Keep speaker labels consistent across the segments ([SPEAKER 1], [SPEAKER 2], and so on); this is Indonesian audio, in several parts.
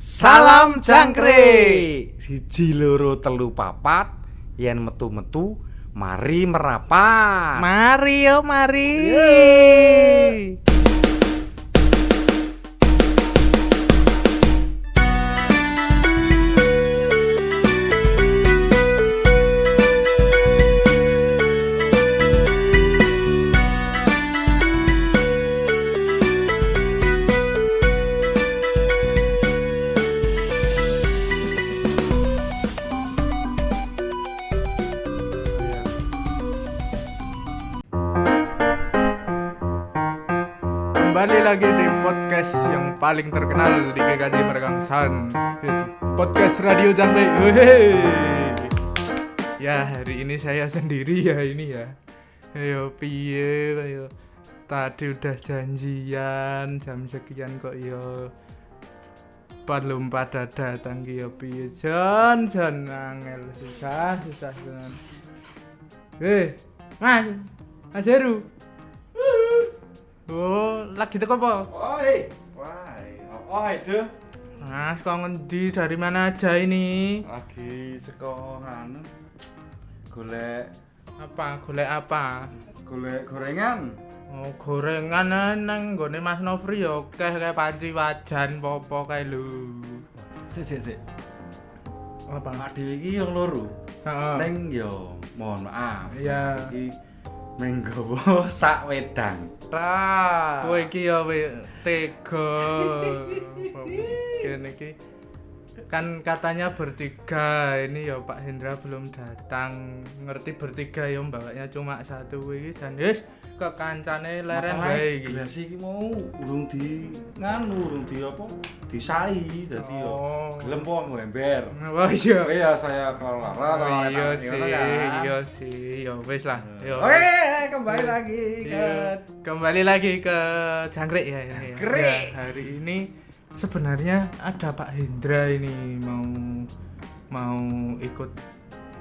[SPEAKER 1] Salam jangkrik. Siji loro telu papat. Yen metu-metu mari merapat.
[SPEAKER 2] Mari yo mari. Kembali lagi di podcast yang paling terkenal di GKJ Mergangsan, yaitu podcast Radio Jangkrik. Hehehe. Ya, hari ini saya sendiri ya ini ya. Ayo piye ayo. Tadi udah janjian jam sekian kok yo belum pada datang ki yo piye. Jan angel susah. Mas Heru. Oh, lagi teko apa?
[SPEAKER 1] Oh, itu.
[SPEAKER 2] Mas, kok ngendi dari mana aja ini?
[SPEAKER 1] Lagi sekolah golek
[SPEAKER 2] apa?
[SPEAKER 1] golek gorengan.
[SPEAKER 2] Oh, gorengan nang nggone Mas Nofri yo kayak panci wajan popo kae lho.
[SPEAKER 1] Sik.
[SPEAKER 2] Apa?
[SPEAKER 1] Pak Dewi iki yang loro.
[SPEAKER 2] Heeh.
[SPEAKER 1] Neng yo, mohon maaf.
[SPEAKER 2] Iya.
[SPEAKER 1] Iki menggawa sak wedang. Ta.
[SPEAKER 2] Kowe iki yo tega. Kene iki kan katanya bertiga, ini ya Pak Hendra belum datang. Ngerti bertiga ya mbaknya cuma satu iki jan wis ke kancane lereng wae iki.
[SPEAKER 1] Gelas iki mau urung di apa? Disai dadi yo gelem po ember.
[SPEAKER 2] Oh iya.
[SPEAKER 1] Ya saya kelara
[SPEAKER 2] Iya sih. Ya wis lah. Yo.
[SPEAKER 1] Oke, kembali lagi ke
[SPEAKER 2] Jangkrik ya.
[SPEAKER 1] Jangkrik.
[SPEAKER 2] Ya, hari ini sebenarnya ada Pak Hendra ini mau ikut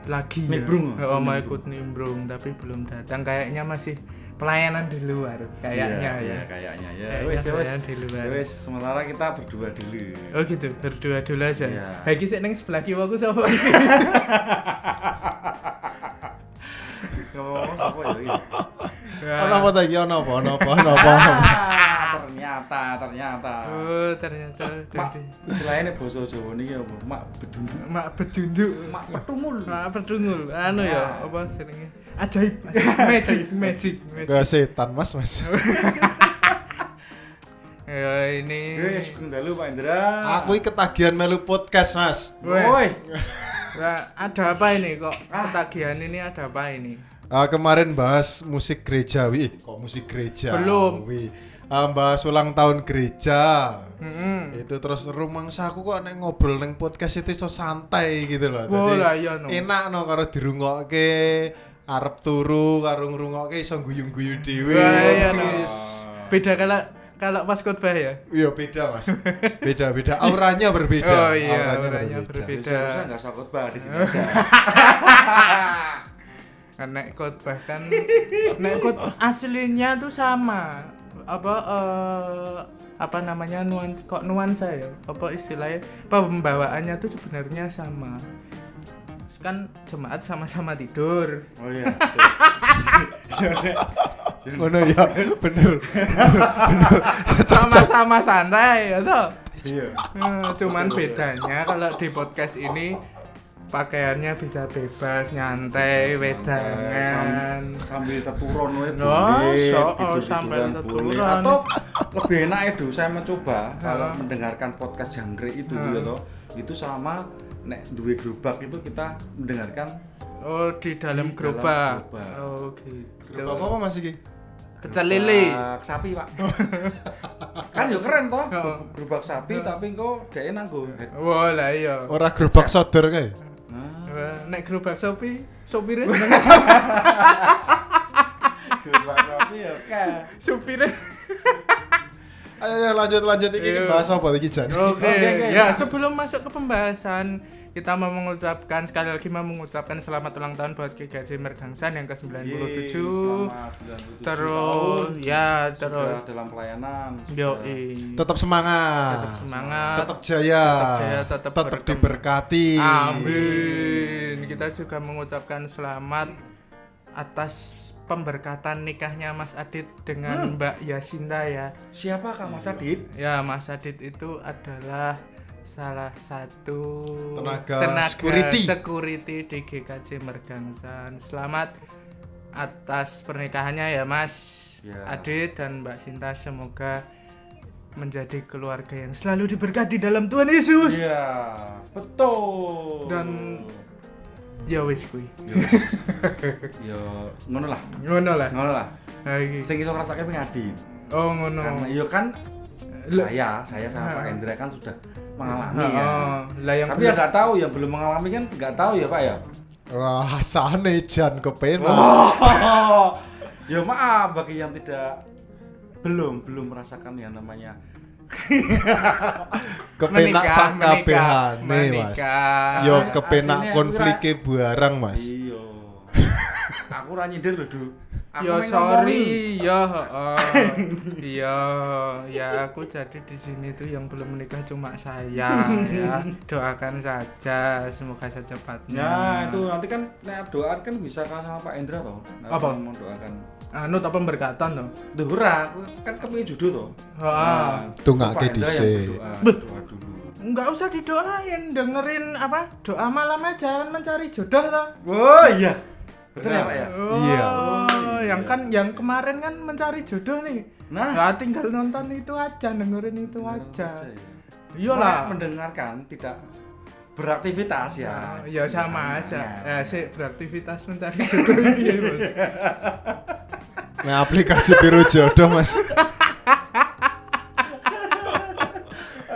[SPEAKER 2] lagi
[SPEAKER 1] nimbrung.
[SPEAKER 2] ya. Mau ikut nimbrung tapi belum datang, kayaknya masih pelayanan di luar kayaknya
[SPEAKER 1] ya.
[SPEAKER 2] Wes di luar.
[SPEAKER 1] Wes sementara kita berdua dulu.
[SPEAKER 2] Oh gitu, berdua dulu aja.
[SPEAKER 1] Iya.
[SPEAKER 2] Iki sik ning sebelah kiwaku sapa?
[SPEAKER 1] Ngomong sapa ya iki?
[SPEAKER 3] Ono apa ta iki? Ono apa?
[SPEAKER 1] Ternyata.
[SPEAKER 2] Oh, ternyata.
[SPEAKER 1] Istilahnya basa Jawa niki apa? Mak bedunduk. Mak
[SPEAKER 2] Pedungul. Anu ya, apa jenenge? Ajaib. Magic.
[SPEAKER 3] Gak setan mas.
[SPEAKER 2] Ya ini.
[SPEAKER 1] Wes dalu Pak Indra.
[SPEAKER 3] Aku iki ketagihan melu podcast mas.
[SPEAKER 1] Woi.
[SPEAKER 2] Nah, ada apa ini kok? Ketagihan ini ada apa ini?
[SPEAKER 3] Kemarin bahas musik gerejawi. Kok musik gereja?
[SPEAKER 2] Belum.
[SPEAKER 3] Bahas ulang tahun gereja.
[SPEAKER 2] Heeh.
[SPEAKER 3] Itu terus rumangsaku kok nek ngobrol neng podcast itu so santai gitu loh.
[SPEAKER 2] Oh,
[SPEAKER 3] Dadi
[SPEAKER 2] lah iya no.
[SPEAKER 3] enak no karo dirungokke, arep turu karo ngrungokke iso guyu-guyu dhewe.
[SPEAKER 2] Wah, iya no.
[SPEAKER 3] Wis.
[SPEAKER 2] Beda kalau pas khotbah ya.
[SPEAKER 3] Iya beda mas. Beda. Auranya berbeda.
[SPEAKER 2] Oh iya, auranya berbeda.
[SPEAKER 1] Seharusnya enggak usah khotbah di sini aja.
[SPEAKER 2] Nek khotbah kan nek aslinya tuh sama. Apa namanya nuansa ya? Apa istilahnya? Pembawaannya tuh sebenarnya sama. Kan jemaat sama-sama tidur.
[SPEAKER 1] Oh iya.
[SPEAKER 3] Ngono ya, bener.
[SPEAKER 2] Sama-sama santai ya toh.
[SPEAKER 1] Iya.
[SPEAKER 2] Cuman bedanya kalau di podcast ini pakaiannya bisa bebas, nyantai, wedangan.
[SPEAKER 1] Sambil teturon wae
[SPEAKER 2] sambil teturon.
[SPEAKER 1] Atau lebih enak itu saya mencoba kalau mendengarkan podcast Jangkrik itu ya toh. Itu sama nek duwe gerobak itu kita mendengarkan
[SPEAKER 2] di dalam gerobak. Oh gitu.
[SPEAKER 3] Gerobak apa mas iki?
[SPEAKER 2] Pecel lele.
[SPEAKER 1] Sapi pak. Kan yo keren toh. Gerobak sapi tapi engko dhek nanggo.
[SPEAKER 2] Wah lah iya.
[SPEAKER 3] Ora gerobak sodor kae.
[SPEAKER 2] Nek gerobak sopire
[SPEAKER 1] Gerobak sapi ya kan.
[SPEAKER 2] supire
[SPEAKER 3] Ayo lanjut iki
[SPEAKER 2] Ayo.
[SPEAKER 3] bahas apa iki Jan?
[SPEAKER 2] Oke,
[SPEAKER 1] Oke.
[SPEAKER 2] ya sebelum masuk ke pembahasan, kita mau mengucapkan sekali lagi selamat ulang tahun buat GKJ Mergangsan yang ke-97.
[SPEAKER 1] Selamat 97
[SPEAKER 2] Terus
[SPEAKER 1] tahun.
[SPEAKER 2] ya
[SPEAKER 1] Sudah
[SPEAKER 2] terus
[SPEAKER 1] dalam pelayanan.
[SPEAKER 2] yo
[SPEAKER 3] Tetap semangat.
[SPEAKER 2] tetap semangat.
[SPEAKER 3] Tetap jaya.
[SPEAKER 2] Tetap jaya, tetap berkembang.
[SPEAKER 3] diberkati.
[SPEAKER 2] Amin. Kita juga mengucapkan selamat atas pemberkatan nikahnya Mas Adit dengan Mbak Yasinta ya.
[SPEAKER 1] Siapa Kak Mas Adit?
[SPEAKER 2] Ya, Mas Adit itu adalah salah satu
[SPEAKER 3] Tenaga security.
[SPEAKER 2] security di GKJ Mergangsan. Selamat atas pernikahannya ya Mas
[SPEAKER 1] Ya.
[SPEAKER 2] Adit dan Mbak Sinta, semoga menjadi keluarga yang selalu diberkati dalam Tuhan Yesus.
[SPEAKER 1] Iya, betul.
[SPEAKER 2] Dan ya wis kuwi.
[SPEAKER 1] Yo ngono lah.
[SPEAKER 2] Ngono lah.
[SPEAKER 1] Ngono lah.
[SPEAKER 2] Ha iki.
[SPEAKER 1] Sing iso ngrasake ping Adit.
[SPEAKER 2] Oh ngono.
[SPEAKER 1] Karena yo kan saya sama Pak Hendra kan sudah mengalami ya.
[SPEAKER 2] Lah yang
[SPEAKER 1] Tapi ya nggak tahu, yang belum mengalami kan nggak tahu ya Pak ya.
[SPEAKER 3] Rasane Jan kepenak.
[SPEAKER 1] Ya maaf bagi yang belum merasakan yang namanya
[SPEAKER 3] Kepenak sak kabehane Mas.
[SPEAKER 2] menikah.
[SPEAKER 3] Yo
[SPEAKER 1] Aslinya
[SPEAKER 3] kepenak
[SPEAKER 1] aku
[SPEAKER 3] konflike barang Mas.
[SPEAKER 1] Iya. Aku ora nyindir lho, Du. Aku
[SPEAKER 2] Yo
[SPEAKER 1] main
[SPEAKER 2] sorry, yo iya, ya aku jadi di sini tuh yang belum menikah cuma saya ya. Doakan saja semoga secepatnya.
[SPEAKER 1] Nah, itu nanti kan nek doa kan bisa kan sama Pak Hendra toh. Nah,
[SPEAKER 2] Apa?
[SPEAKER 1] mau doakan.
[SPEAKER 2] Anu tak pemberkatan toh.
[SPEAKER 1] Duh, ora, aku kan kepengin jodoh toh.
[SPEAKER 2] Heeh.
[SPEAKER 3] Tungake
[SPEAKER 1] Pak Hendra yang
[SPEAKER 3] dhisik.
[SPEAKER 1] berdoa, doa dulu.
[SPEAKER 2] Enggak usah didoain, dengerin apa? Doa malam aja mencari jodoh toh.
[SPEAKER 1] Oh iya. Betul ya Pak ya?
[SPEAKER 2] Oh,
[SPEAKER 3] Iya.
[SPEAKER 2] Yang kan yang kemarin kan mencari jodoh nih.
[SPEAKER 1] Nah,
[SPEAKER 2] Nah, tinggal nonton itu aja, dengerin itu aja.
[SPEAKER 1] ya.
[SPEAKER 2] Iyalah.
[SPEAKER 1] Mendengarkan tidak beraktivitas ya.
[SPEAKER 2] Ya sama
[SPEAKER 1] Nah,
[SPEAKER 2] aja.
[SPEAKER 1] nah.
[SPEAKER 2] Ya sih beraktivitas mencari jodoh iya, Bos.
[SPEAKER 3] Nah, aplikasi biru jodoh Mas.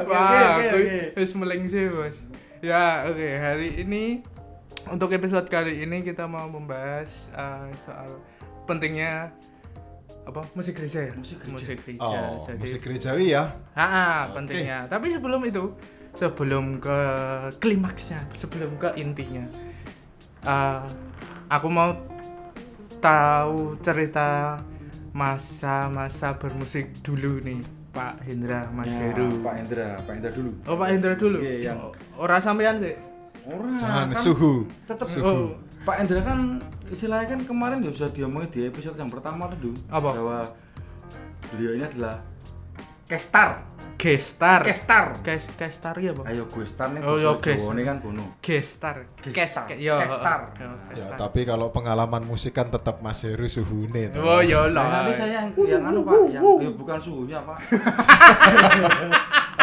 [SPEAKER 2] Wah,
[SPEAKER 1] oke.
[SPEAKER 2] wis meleng sih, Bos. Ya, oke. Hari ini untuk episode kali ini kita mau membahas soal pentingnya apa? Musik gereja ya?
[SPEAKER 1] Musik gereja.
[SPEAKER 2] Musik gereja.
[SPEAKER 3] Oh,
[SPEAKER 2] Jadi
[SPEAKER 3] musik gerejawi ya.
[SPEAKER 2] pentingnya. Tapi sebelum itu, sebelum ke klimaksnya, sebelum ke intinya, aku mau tahu cerita masa-masa bermusik dulu nih, Pak Hendra, Mas
[SPEAKER 1] Ya,
[SPEAKER 2] Heru.
[SPEAKER 1] Pak Hendra dulu.
[SPEAKER 2] Oh, Pak Hendra dulu.
[SPEAKER 1] Iya, yang-
[SPEAKER 2] Ora sampean sih.
[SPEAKER 1] Orang
[SPEAKER 3] Jangan
[SPEAKER 1] kan
[SPEAKER 3] suhu.
[SPEAKER 1] tetap
[SPEAKER 2] Oh,
[SPEAKER 1] Pak Hendra kan istilahnya kan kemarin ya sudah diomongin di episode yang pertama tuh, Du.
[SPEAKER 2] Apa?
[SPEAKER 1] Bahwa beliau ini adalah Kestar.
[SPEAKER 2] gestar.
[SPEAKER 1] Kestar.
[SPEAKER 2] Gestar ya, Pak?
[SPEAKER 1] Ayo gue star nih,
[SPEAKER 2] Oh, yo,
[SPEAKER 1] Jawa ini kan kuno.
[SPEAKER 2] Gestar.
[SPEAKER 1] Gestar.
[SPEAKER 2] Yo,
[SPEAKER 1] Gestar.
[SPEAKER 2] yo,
[SPEAKER 3] Ya,
[SPEAKER 2] gestar.
[SPEAKER 3] tapi kalau pengalaman musik kan tetap Mas Heru suhune toh.
[SPEAKER 2] Oh, yo
[SPEAKER 1] Nah,
[SPEAKER 2] lah.
[SPEAKER 1] nanti saya yang anu Pak, yang ya, bukan suhunya Pak.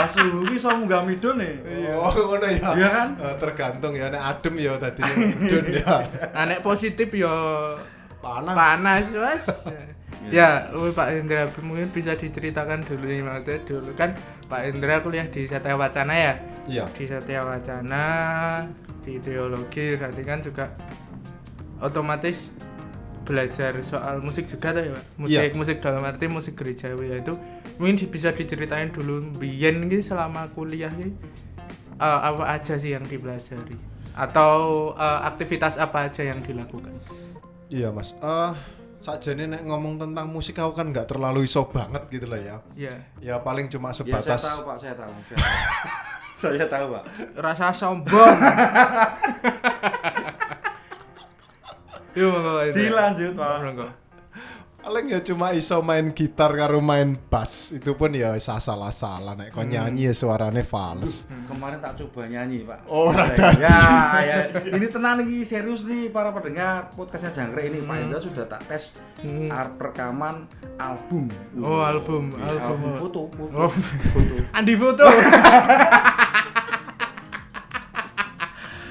[SPEAKER 1] Suhu ini sama munggah midun nih.
[SPEAKER 3] Oh, ngono ya.
[SPEAKER 1] Iya kan?
[SPEAKER 3] Tergantung ya, nek adem ya tadi medun ya.
[SPEAKER 2] Anek positif yo
[SPEAKER 3] Panas.
[SPEAKER 2] panas, Mas. Ya, Pak Hendra mungkin bisa diceritakan dulu nih maksudnya dulu kan Pak Hendra kuliah di Satya Wacana ya.
[SPEAKER 3] Iya.
[SPEAKER 2] Di Satya Wacana di teologi berarti kan juga otomatis belajar soal musik juga tuh ya Pak. Musik dalam arti musik gerejawi itu mungkin bisa diceritain dulu biyen iki selama kuliah iki apa aja sih yang dipelajari atau aktivitas apa aja yang dilakukan.
[SPEAKER 3] Iya, Mas. Sakjane nek ngomong tentang musik aku kan nggak terlalu iso banget gitu lah ya.
[SPEAKER 2] Iya.
[SPEAKER 3] Ya paling cuma
[SPEAKER 1] Ya, saya
[SPEAKER 3] sebatas
[SPEAKER 1] tahu Pak, saya tahu. Saya tahu Pak.
[SPEAKER 2] Rasa sombong. Yo monggo.
[SPEAKER 1] Dilanjut Pak.
[SPEAKER 2] Monggo.
[SPEAKER 3] paling ya cuma iso main gitar karo main bass. Itu pun ya salah-salah nek kon nyanyi ya suarane fals.
[SPEAKER 1] Kemarin tak coba nyanyi Pak.
[SPEAKER 3] Oh,
[SPEAKER 1] ya. Ini tenang nih, serius nih para pendengar podcastnya Jangkrik ini. Pak Hendra sudah tak tes rekaman album.
[SPEAKER 2] Oh, album
[SPEAKER 1] foto.
[SPEAKER 2] Oh, Andi foto.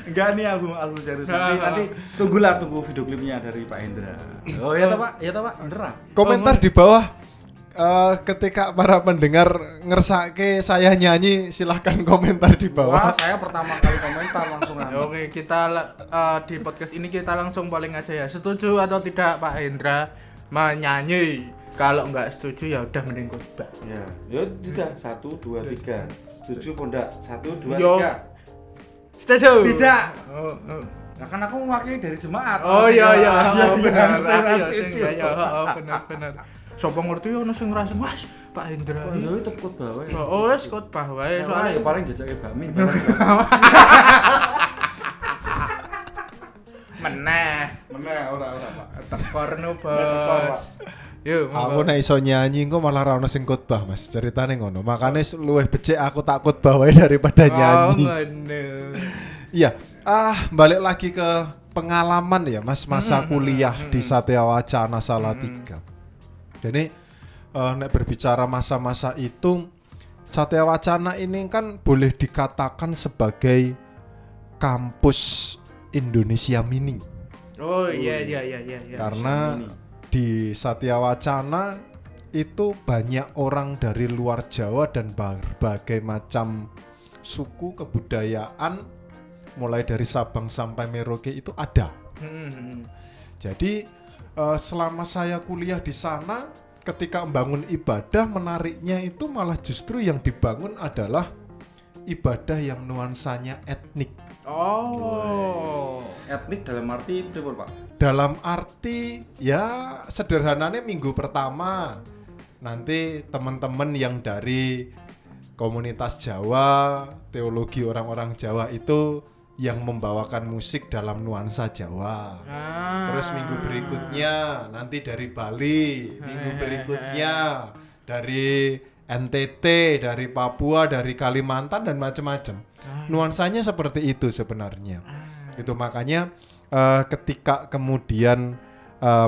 [SPEAKER 1] Enggak nih album serius. Nanti tunggu video klipnya dari Pak Hendra. Oh ya Pak, beneran.
[SPEAKER 3] Komentar di bawah ketika para pendengar ngersake saya nyanyi, silahkan komentar di
[SPEAKER 1] Wah,
[SPEAKER 3] bawah.
[SPEAKER 1] saya pertama kali komentar langsung
[SPEAKER 2] Oke, kita di podcast ini kita langsung polling aja ya. Setuju atau tidak Pak Hendra menyanyi Kalau nggak setuju ya udah mending khotbah.
[SPEAKER 1] Ya, ya tidak 1 2 3. Setuju apa enggak? 1 2
[SPEAKER 2] Yo.
[SPEAKER 1] 3.
[SPEAKER 2] Setuju.
[SPEAKER 1] Tidak.
[SPEAKER 2] Oh.
[SPEAKER 1] Nah kan aku mewakili dari jemaat.
[SPEAKER 2] Oh iya
[SPEAKER 1] benar.
[SPEAKER 2] benar.
[SPEAKER 1] Saya
[SPEAKER 2] Aku
[SPEAKER 1] setuju.
[SPEAKER 2] ya benar. Sopo ngerti ono sing ngrasa, "Mas, Pak Hendra."
[SPEAKER 1] Oh, itu tetep bae.
[SPEAKER 2] Oh, wis khotbah wae
[SPEAKER 1] Soalnya
[SPEAKER 2] soalnya
[SPEAKER 1] paling jajake bakmi.
[SPEAKER 2] meneh.
[SPEAKER 1] Meneh ora Pak.
[SPEAKER 2] Tekor no,
[SPEAKER 1] Tekor, Pak.
[SPEAKER 2] Bos. Yuk,
[SPEAKER 3] Aku nek iso nyanyi engko malah ra ono sing khotbah, Mas. Ceritane ngono. Makane luwih becik aku tak khotbah wae daripada nyanyi.
[SPEAKER 2] Oh, ngono.
[SPEAKER 3] Iya, balik lagi ke pengalaman ya, Mas, masa kuliah di Satya Wacana Salatiga. Jadi nek berbicara masa-masa itu, Satya Wacana ini kan boleh dikatakan sebagai kampus Indonesia Mini.
[SPEAKER 2] Oh iya.
[SPEAKER 3] Karena di Satya Wacana itu banyak orang dari luar Jawa dan berbagai macam suku kebudayaan, mulai dari Sabang sampai Merauke itu ada. Jadi selama saya kuliah di sana, ketika membangun ibadah, menariknya itu malah justru yang dibangun adalah ibadah yang nuansanya etnik.
[SPEAKER 2] Oh.
[SPEAKER 1] Etnik dalam arti pripun, Pak?
[SPEAKER 3] Dalam arti ya sederhananya minggu pertama nanti teman-teman yang dari komunitas Jawa, teologi orang-orang Jawa itu yang membawakan musik dalam nuansa Jawa. Terus minggu berikutnya nanti dari Bali, minggu berikutnya dari NTT, dari Papua, dari Kalimantan dan macam-macam. Nuansanya seperti itu sebenarnya. Itu makanya ketika kemudian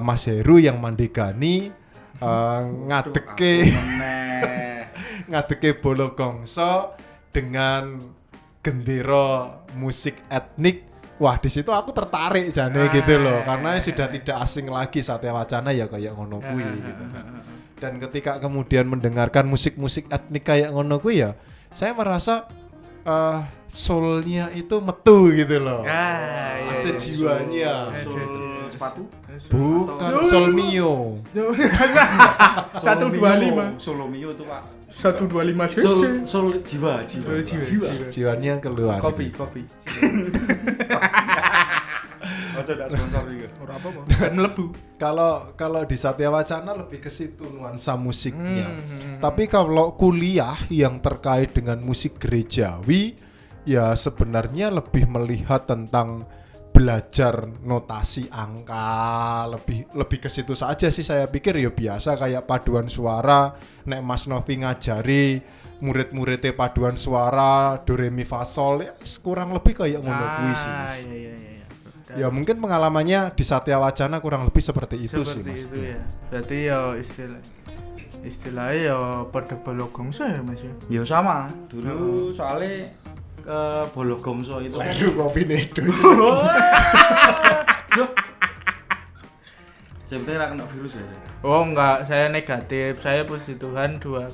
[SPEAKER 3] Mas Heru yang Mandegani ngadeke Bolo Gongso dengan gendera musik etnik. Wah, di situ aku tertarik jane gitu loh, karena sudah tidak asing lagi Satya Wacana ya kayak ngono kuwi gitu. Dan ketika kemudian mendengarkan musik-musik etnik kayak ngono kuwi ya, saya merasa soulnya itu metu gitu loh. Ada jiwanya.
[SPEAKER 1] Soul sepatu?
[SPEAKER 3] Bukan Sol Mio.
[SPEAKER 2] 125.
[SPEAKER 1] Solo Mio itu, Pak.
[SPEAKER 2] 125 cc.
[SPEAKER 1] Soul jiwa.
[SPEAKER 3] Jiwanya keluar.
[SPEAKER 2] Kopi.
[SPEAKER 1] Ojo dak sponsor iki.
[SPEAKER 2] Ora apa-apa. Kan mlebu.
[SPEAKER 3] Kalau di Satya Wacana lebih ke situ nuansa musiknya. Tapi kalau kuliah yang terkait dengan musik gerejawi, ya sebenarnya lebih melihat tentang belajar notasi angka, lebih ke situ saja sih. Saya pikir ya biasa kayak paduan suara, nek Mas Novi ngajari murid-muridnya paduan suara do re mi fa sol, ya kurang lebih kayak ngono kuwi sih, Mas.
[SPEAKER 2] Iya.
[SPEAKER 3] Ya mungkin pengalamannya di Satya Wacana kurang lebih seperti itu sih, Mas.
[SPEAKER 2] Itu ya. Berarti ya istilahnya ya pada Bologongso ya, Mas ya.
[SPEAKER 1] Ya sama. Dulu soalnya ke Bologongso itu kan
[SPEAKER 3] Lalu kopi nedo.
[SPEAKER 1] sebenarnya kena virus ya.
[SPEAKER 2] Oh enggak, saya negatif. Saya puji Tuhan 3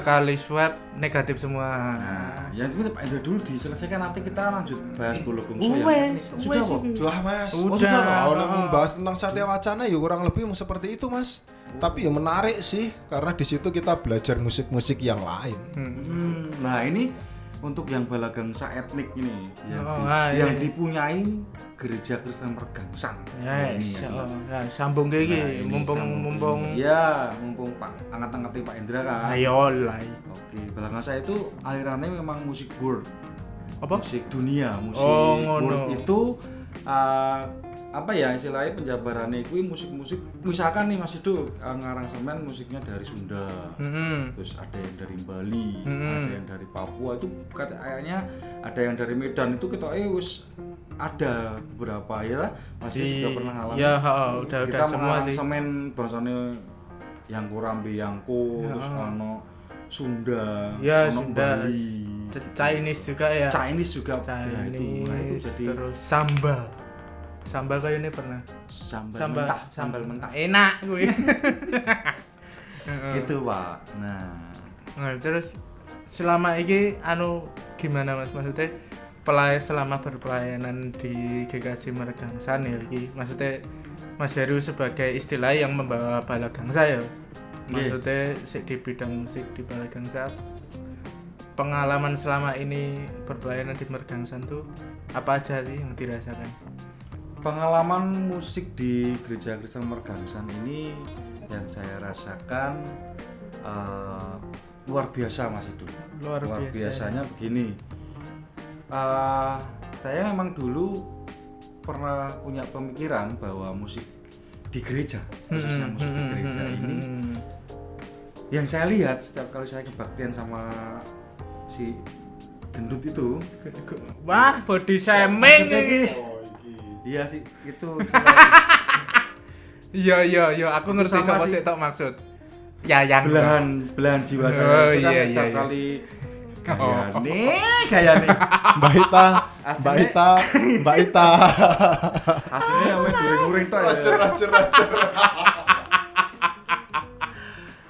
[SPEAKER 2] kali swab negatif semua.
[SPEAKER 1] Nah, yang itu Pak Hendra dulu diselesaikan, nanti kita lanjut bahas Bologongso ya. Sudah kok.
[SPEAKER 3] Sudah, Mas.
[SPEAKER 2] Udah.
[SPEAKER 3] Kalau membahas tentang Satya Wacana ya kurang lebih seperti itu, Mas. Tapi ya menarik sih karena di situ kita belajar musik-musik yang lain.
[SPEAKER 1] Nah, ini untuk yang balagangsa etnik ini
[SPEAKER 2] iya.
[SPEAKER 1] yang dipunyai gereja Kristen Mergangsan.
[SPEAKER 2] Yes, sambung kayak mumpung
[SPEAKER 1] Pak angkat-angkat Pak Hendra kan.
[SPEAKER 2] ayo lah.
[SPEAKER 1] Oke, balagangsa itu alirannya memang musik world.
[SPEAKER 2] Apa?
[SPEAKER 1] Musik dunia, musik
[SPEAKER 2] ngono.
[SPEAKER 1] world itu apa ya istilahnya penjabarannya itu musik-musik, misalkan nih Mas itu ngaransemen musiknya dari Sunda, terus ada yang dari Bali, ada yang dari Papua, itu kayaknya ada yang dari Medan, itu kita wis ada beberapa ya Mas sudah pernah ngalamin.
[SPEAKER 2] Ya, udah
[SPEAKER 1] kita
[SPEAKER 2] semua sih.
[SPEAKER 1] mengaransemen bahasanya yang Kurambi Yangko, terus ono Sunda,
[SPEAKER 2] Ya,
[SPEAKER 1] ono
[SPEAKER 2] Sunda.
[SPEAKER 1] Bali,
[SPEAKER 2] Chinese juga ya.
[SPEAKER 1] Chinese juga.
[SPEAKER 2] Chinese,
[SPEAKER 1] itu jadi
[SPEAKER 2] terus sambal kayak ini pernah.
[SPEAKER 1] sambal mentah.
[SPEAKER 2] Enak gue.
[SPEAKER 1] Gitu, Pak.
[SPEAKER 2] Nah, terus selama ini gimana Mas, maksudnya selama berpelayanan di GKJ Mergangsan ya iki, maksudnya Mas Heru sebagai istilah yang membawa bala gangsa ya. Maksudnya di bidang musik di bala gangsa. Pengalaman selama ini berpelayanan di Mergangsan tuh apa aja sih yang dirasakan?
[SPEAKER 1] Pengalaman musik di gereja Kristen Mergangsan ini yang saya rasakan luar biasa Mas Idu. Luar biasanya begini. Saya memang dulu pernah punya pemikiran bahwa musik di gereja, khususnya musik di gereja ini, yang saya lihat setiap kali saya kebaktian sama si gendut itu,
[SPEAKER 2] wah body shaming ini.
[SPEAKER 1] Iya sih itu.
[SPEAKER 2] Iya aku ngerti sama sih tok maksud. Ya yang
[SPEAKER 1] belahan jiwa saya itu kan setiap kali gaya nih
[SPEAKER 3] Mbak Ita
[SPEAKER 1] aslinya yang during-during tok ya.
[SPEAKER 3] Racer.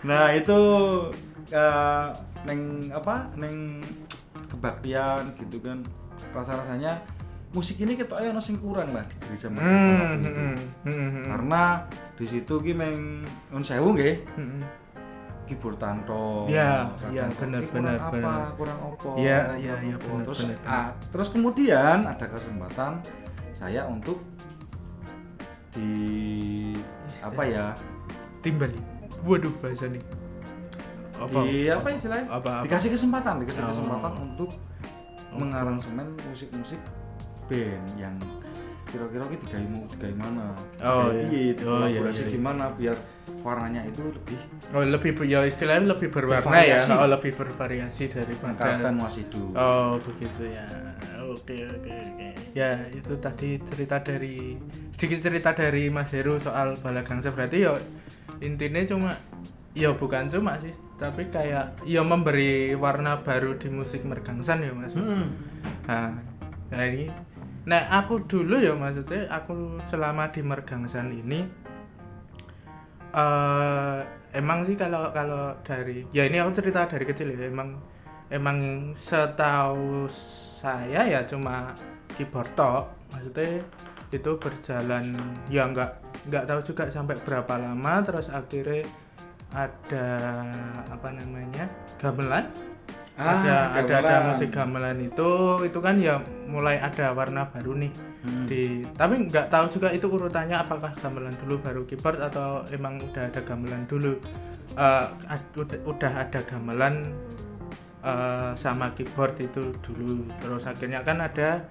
[SPEAKER 1] Nah itu neng kebaktian gitu kan, rasanya musik ini ketoknya ono sing kurang lah di gereja Mergangsan waktu itu. Karena di situ ki meng nun sewu nggih. Keyboard tanto.
[SPEAKER 2] Iya, benar.
[SPEAKER 1] Kurang opo.
[SPEAKER 2] Iya, benar.
[SPEAKER 1] Terus kemudian ada kesempatan saya untuk
[SPEAKER 2] timbali. Waduh bahasa nih.
[SPEAKER 1] Apa istilahnya? Dikasih kesempatan untuk mengaransemen musik-musik band yang kira-kira digawe mana? Kolaborasi gimana biar warnanya itu lebih
[SPEAKER 2] ya istilahnya lebih berwarna ya, lebih bervariasi daripada
[SPEAKER 1] Kapten Mas Idu.
[SPEAKER 2] Oh, begitu ya. Oke. Ya, itu tadi sedikit cerita dari Mas Heru soal bala gangsa. Berarti ya intinya bukan cuma sih, tapi kayak ya memberi warna baru di musik Mergangsan ya Mas. Nah ini aku dulu ya maksudnya aku selama di Mergangsan ini emang sih kalau dari ya ini aku cerita dari kecil ya, emang setahu saya ya cuma keyboard tok, maksudnya itu berjalan ya nggak tahu juga sampai berapa lama, terus akhirnya ada gamelan. Ada musik gamelan itu kan ya mulai ada warna baru nih tapi nggak tahu juga itu urutannya apakah gamelan dulu baru keyboard atau emang udah ada gamelan dulu. Udah ada gamelan sama keyboard itu dulu, terus akhirnya kan ada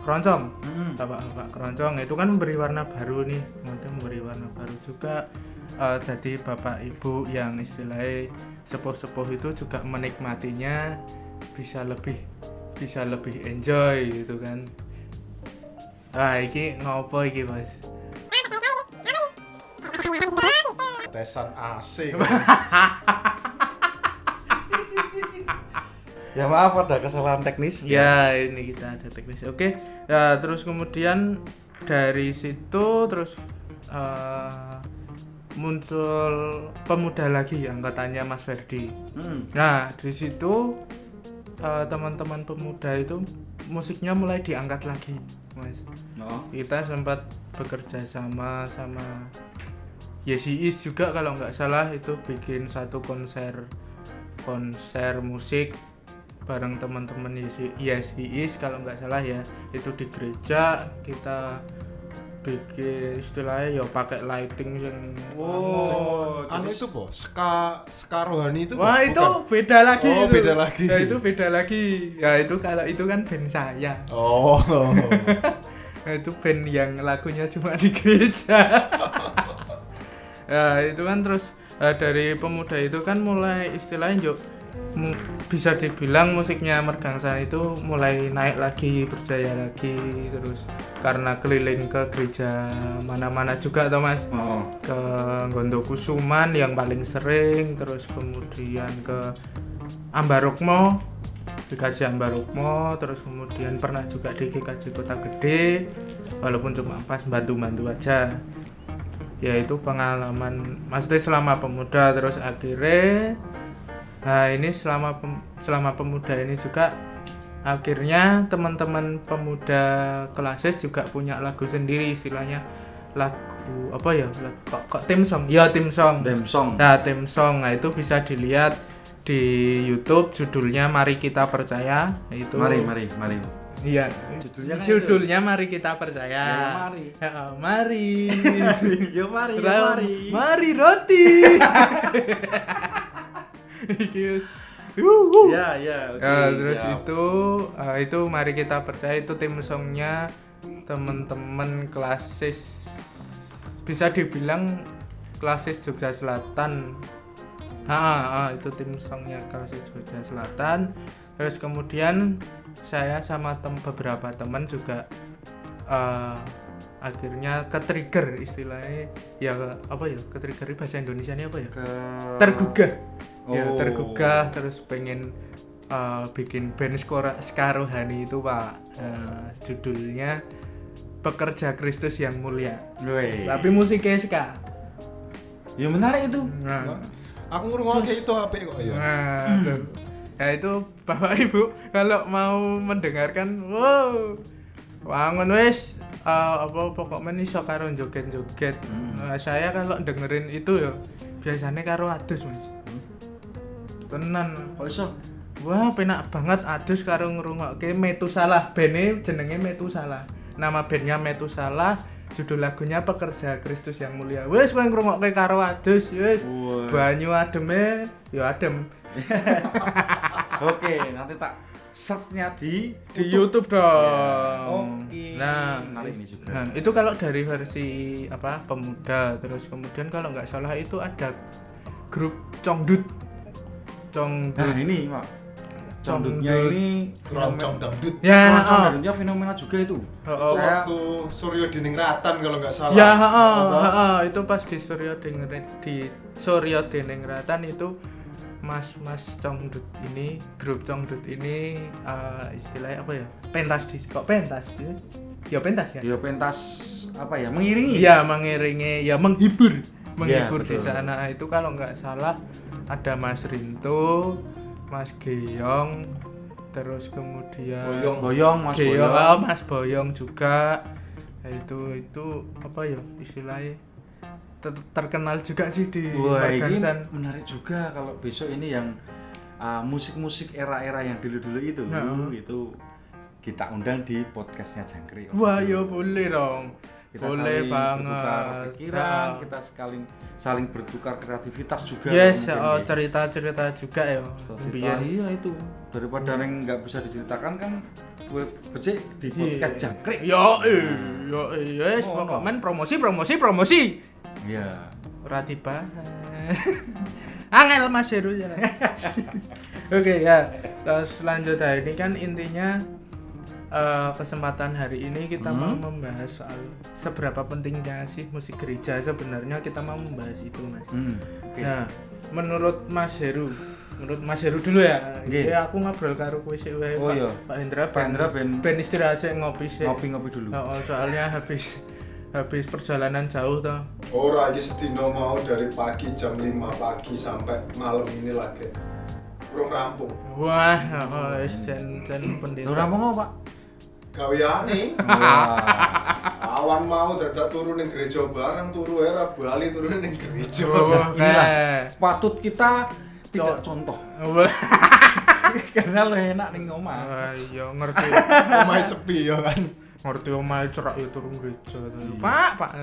[SPEAKER 2] keroncong. Bapak keroncong itu kan memberi warna baru nih, memberi warna baru juga. Jadi bapak ibu yang istilahnya sepuh-sepuh itu juga menikmatinya bisa lebih enjoy gitu kan. Iki ngopo iki Mas?
[SPEAKER 3] Tesan AC.
[SPEAKER 1] Ya maaf ada kesalahan teknis.
[SPEAKER 2] Ya ini kita ada teknis. Oke. Ya terus kemudian dari situ terus muncul pemuda lagi angkatannya Mas Ferdi. Nah di situ teman-teman pemuda itu musiknya mulai diangkat lagi, Mas. Kita sempat bekerja sama Yesi juga kalau nggak salah, itu bikin satu konser musik bareng teman-teman Yesi kalau nggak salah ya, itu di gereja. Kita bikin istilahnya ya pakai lighting yang
[SPEAKER 3] itu ska rohani itu.
[SPEAKER 2] Wah bukan? Itu beda lagi.
[SPEAKER 3] Oh itu. Beda lagi.
[SPEAKER 2] Ya itu beda lagi. Ya itu kalau itu kan band saya.
[SPEAKER 3] Oh.
[SPEAKER 2] Nah, itu band yang lagunya cuma di gereja. Ya itu kan terus dari pemuda itu kan mulai istilahnya bisa dibilang musiknya Mergangsan itu mulai naik lagi, berjaya lagi, terus karena keliling ke gereja mana-mana juga toh Mas. Ke Gondokusuman yang paling sering, terus kemudian ke Ambarukmo, dikasih Ambarukmo, terus kemudian pernah juga di GKJ Kota Gede walaupun cuma pas bantu-bantu aja. Ya itu pengalaman maksudnya selama pemuda, terus akhirnya nah ini selama pemuda ini juga akhirnya teman-teman pemuda Klasis juga punya lagu sendiri, istilahnya lagu apa ya, kok theme song ya, theme song. Nah theme song, nah itu bisa dilihat di YouTube, judulnya Mari Kita Percaya. Itu
[SPEAKER 1] mari
[SPEAKER 2] iya, judulnya Mari Kita Percaya. Mari mari roti.
[SPEAKER 1] Ya, oke.
[SPEAKER 2] Terus itu Mari Kita Percaya, itu theme songnya teman-teman Klasis, bisa dibilang Klasis Jogja Selatan. Itu theme songnya Klasis Jogja Selatan. Terus kemudian saya sama beberapa teman juga akhirnya ke-trigger, istilahnya ya apa ya, ke-trigger bahasa Indonesianya apa ya? Tergugah. Ya tergugah, terus pengen bikin band Skarohani itu Pak. Judulnya Pekerja Kristus yang Mulia. Tapi musiknya ska.
[SPEAKER 1] Ya menarik itu.
[SPEAKER 3] Aku ngrungokne itu apik kok ya.
[SPEAKER 2] Ya itu Bapak Ibu kalau mau mendengarkan, wangun wis apa pokoknya iso karo joget-joget. Saya kalau dengerin itu ya biasanya karo adus Mas. Tenan.
[SPEAKER 1] Kok iso?
[SPEAKER 2] Wah, penak banget adus karo ngrungokke Metusalah. Band-e jenenge Metusalah. Nama bandnya Metusalah, judul lagunya Pekerja Kristus yang Mulia. Wis kowe ngrungokke karo adus, wis. Banyu ademe ya adem.
[SPEAKER 1] Oke, nanti tak search-nya di
[SPEAKER 2] YouTube dong.
[SPEAKER 1] Oke.
[SPEAKER 2] Nah,
[SPEAKER 1] ini juga.
[SPEAKER 2] Nah, itu kalau dari versi apa pemuda, terus kemudian kalau nggak salah itu ada grup Congdut.
[SPEAKER 1] Nah, ini, Mak. Congdutnya ini
[SPEAKER 3] Keroncong dangdut.
[SPEAKER 2] Ya,
[SPEAKER 1] dangdutnya fenomena juga itu.
[SPEAKER 3] Saya waktu Suryo Dinengratan kalau nggak salah.
[SPEAKER 2] Ya, itu pas di Suryo Dinengratan itu Mas Congdut ini, grup Congdut ini istilahnya apa ya? Pentas kok pentas gitu. Ya pentas ya.
[SPEAKER 1] Dia pentas apa ya? Mengiringi.
[SPEAKER 2] Iya, mengiringi, ya menghibur
[SPEAKER 1] Ya,
[SPEAKER 2] di sana. Itu kalau nggak salah ada Mas Rinto, Mas Geyong, terus kemudian
[SPEAKER 1] Boyong, Mas Boyong.
[SPEAKER 2] Mas Boyong juga. Nah, itu apa ya istilahnya? Terkenal juga sih di
[SPEAKER 1] pergangsan. Menarik juga kalau besok ini yang musik-musik era-era yang dulu-dulu itu kita undang di podcastnya Jangkrik.
[SPEAKER 2] Wah, ya boleh dong.
[SPEAKER 1] Kita
[SPEAKER 2] boleh banget.
[SPEAKER 1] Bertukar pikiran, kita saling bertukar kreativitas juga.
[SPEAKER 2] Yes, cerita-cerita juga ya.
[SPEAKER 1] Iya itu. Daripada yang nggak bisa diceritakan kan gue becek di podcast Jangkrik.
[SPEAKER 2] Yes, pokoknya promosi.
[SPEAKER 1] Iya.
[SPEAKER 2] Ratiba. Angel Mas Heru ya. Oke ya. Terus lanjut ini kan intinya kesempatan hari ini kita mau membahas soal seberapa pentingnya sih musik gereja. Sebenarnya kita mau membahas itu Mas. Okay. Nah, menurut Mas Heru dulu ya. Ya aku ngobrol karo kowe sik wae Pak Hendra. Ben istirahat sik ngopi
[SPEAKER 1] dulu.
[SPEAKER 2] Soalnya habis perjalanan jauh toh.
[SPEAKER 3] Ora iki sedina mau dari pagi jam 5 pagi sampai malam ini lagi. Belum rampung.
[SPEAKER 2] Wah, wis jan pendeta.
[SPEAKER 1] Rampung apa, Pak?
[SPEAKER 3] Gaweane. Awan mau dadak turu ning gereja bareng, turu era Bali turu ning gereja.
[SPEAKER 1] Patut kita tidak contoh. Karena lo enak ning omah.
[SPEAKER 2] Iya ngerti.
[SPEAKER 3] Omahe sepi ya kan.
[SPEAKER 2] Ngerti omahe cerak ya turu gereja. Pak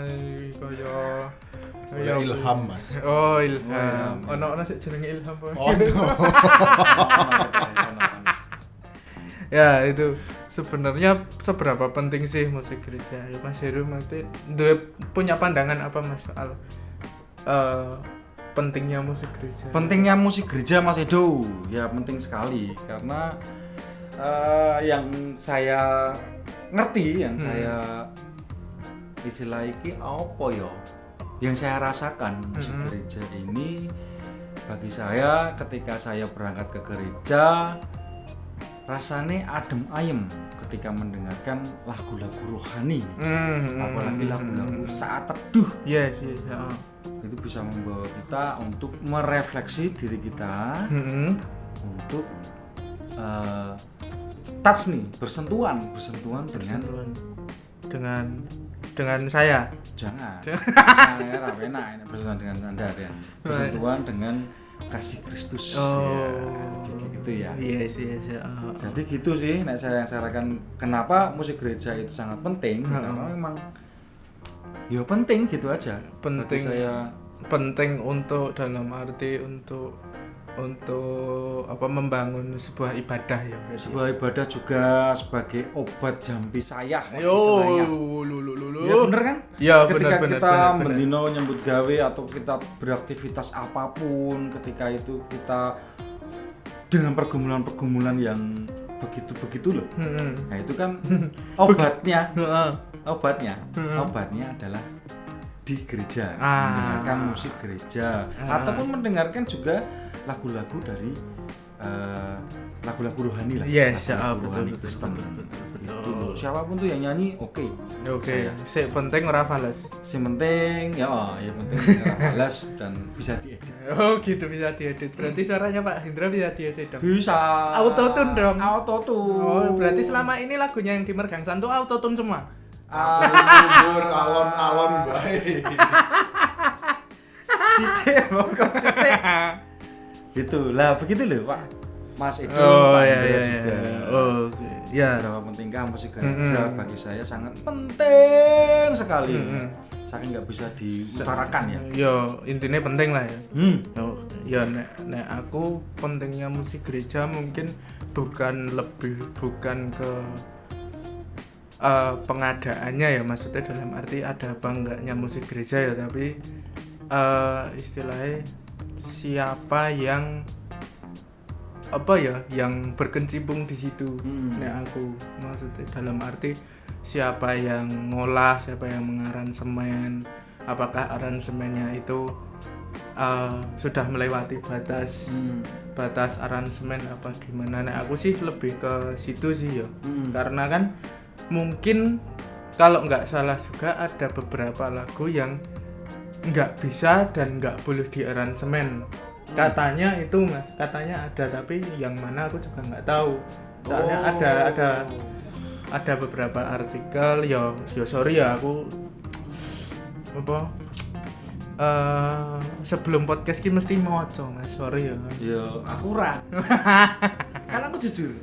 [SPEAKER 3] kaya Ilham Mas.
[SPEAKER 2] Oh, Ilham. Ono sik jenenge Ilham apa? Ya, itu sebenarnya seberapa penting sih musik gereja? Ya Mas Heru punya pandangan apa Mas soal pentingnya musik gereja?
[SPEAKER 1] Pentingnya musik gereja Mas Edo, ya penting sekali karena yang saya ngerti, yang saya istilah iki apa ya? Yang saya rasakan musik gereja ini bagi saya ketika saya berangkat ke gereja rasanya adem ayem ketika mendengarkan lagu-lagu rohani, apalagi lagu-lagu saat teduh.
[SPEAKER 2] Yes.
[SPEAKER 1] Itu bisa membawa kita untuk merefleksi diri kita, untuk touch nih, bersentuhan
[SPEAKER 2] dengan saya.
[SPEAKER 1] jangan enak ini bersentuhan dengan Anda ya. Bersentuhan dengan kasih Kristus. Ya, gitu ya.
[SPEAKER 2] Yes.
[SPEAKER 1] Jadi gitu sih, nek saya sarankan kenapa musik gereja itu sangat penting, karena memang ya penting gitu aja.
[SPEAKER 2] Penting untuk dalam arti untuk membangun sebuah ibadah ya berarti.
[SPEAKER 1] Sebuah ibadah juga sebagai obat jampi sayah.
[SPEAKER 2] Ya
[SPEAKER 1] bener kan?
[SPEAKER 2] Ya,
[SPEAKER 1] ketika
[SPEAKER 2] bener,
[SPEAKER 1] kita
[SPEAKER 2] bener.
[SPEAKER 1] mendino nyambut gawe atau kita beraktivitas apapun, ketika itu kita dengan pergumulan yang begitu loh. Nah itu kan obatnya adalah di gereja, mendengarkan musik gereja ataupun mendengarkan juga lagu-lagu dari lagu-lagu rohani lah.
[SPEAKER 2] Yes,
[SPEAKER 1] lagu
[SPEAKER 2] betul,
[SPEAKER 1] rohani Kristen. Itu siapapun tuh yang nyanyi oke.
[SPEAKER 2] Sing penting ora fales.
[SPEAKER 1] Penting ora fales dan bisa diedit.
[SPEAKER 2] Oh gitu, bisa diedit. Berarti suaranya Pak Hendra bisa diedit dong.
[SPEAKER 1] Bisa.
[SPEAKER 2] Autotune dong.
[SPEAKER 1] Autotune.
[SPEAKER 2] Oh, berarti selama ini lagunya yang di Mergangsan tuh autotune semua.
[SPEAKER 3] Mundur alon-alon baik.
[SPEAKER 1] Sithik monggo sithik. Gitu lah, begitu loh Pak Mas Edo,
[SPEAKER 2] Oh
[SPEAKER 1] Pak
[SPEAKER 2] iya.
[SPEAKER 1] juga.
[SPEAKER 2] Oke. Ya.
[SPEAKER 1] Berapa pentingkah musik gereja bagi saya sangat penting sekali. Saking nggak bisa diutarakan ya.
[SPEAKER 2] Ya intinya penting lah ya.
[SPEAKER 1] Oh.
[SPEAKER 2] Ya nek aku pentingnya musik gereja mungkin bukan ke pengadaannya ya, maksudnya dalam arti ada apa enggaknya musik gereja ya, tapi istilahnya siapa yang berkecimpung di situ. Nek aku maksudnya dalam arti siapa yang ngolah, siapa yang mengaransemen, apakah aransemennya itu sudah melewati batas aransemen apa gimana. Nek aku sih lebih ke situ sih ya. Karena kan mungkin kalau nggak salah juga ada beberapa lagu yang nggak bisa dan nggak boleh diaransemen. Katanya itu Mas, katanya ada, tapi yang mana aku juga nggak tahu. Soalnya ada beberapa artikel ya sorry ya aku sebelum podcast ini mesti moco Mas, sorry ya.
[SPEAKER 1] Ya aku ora. Kan aku jujur.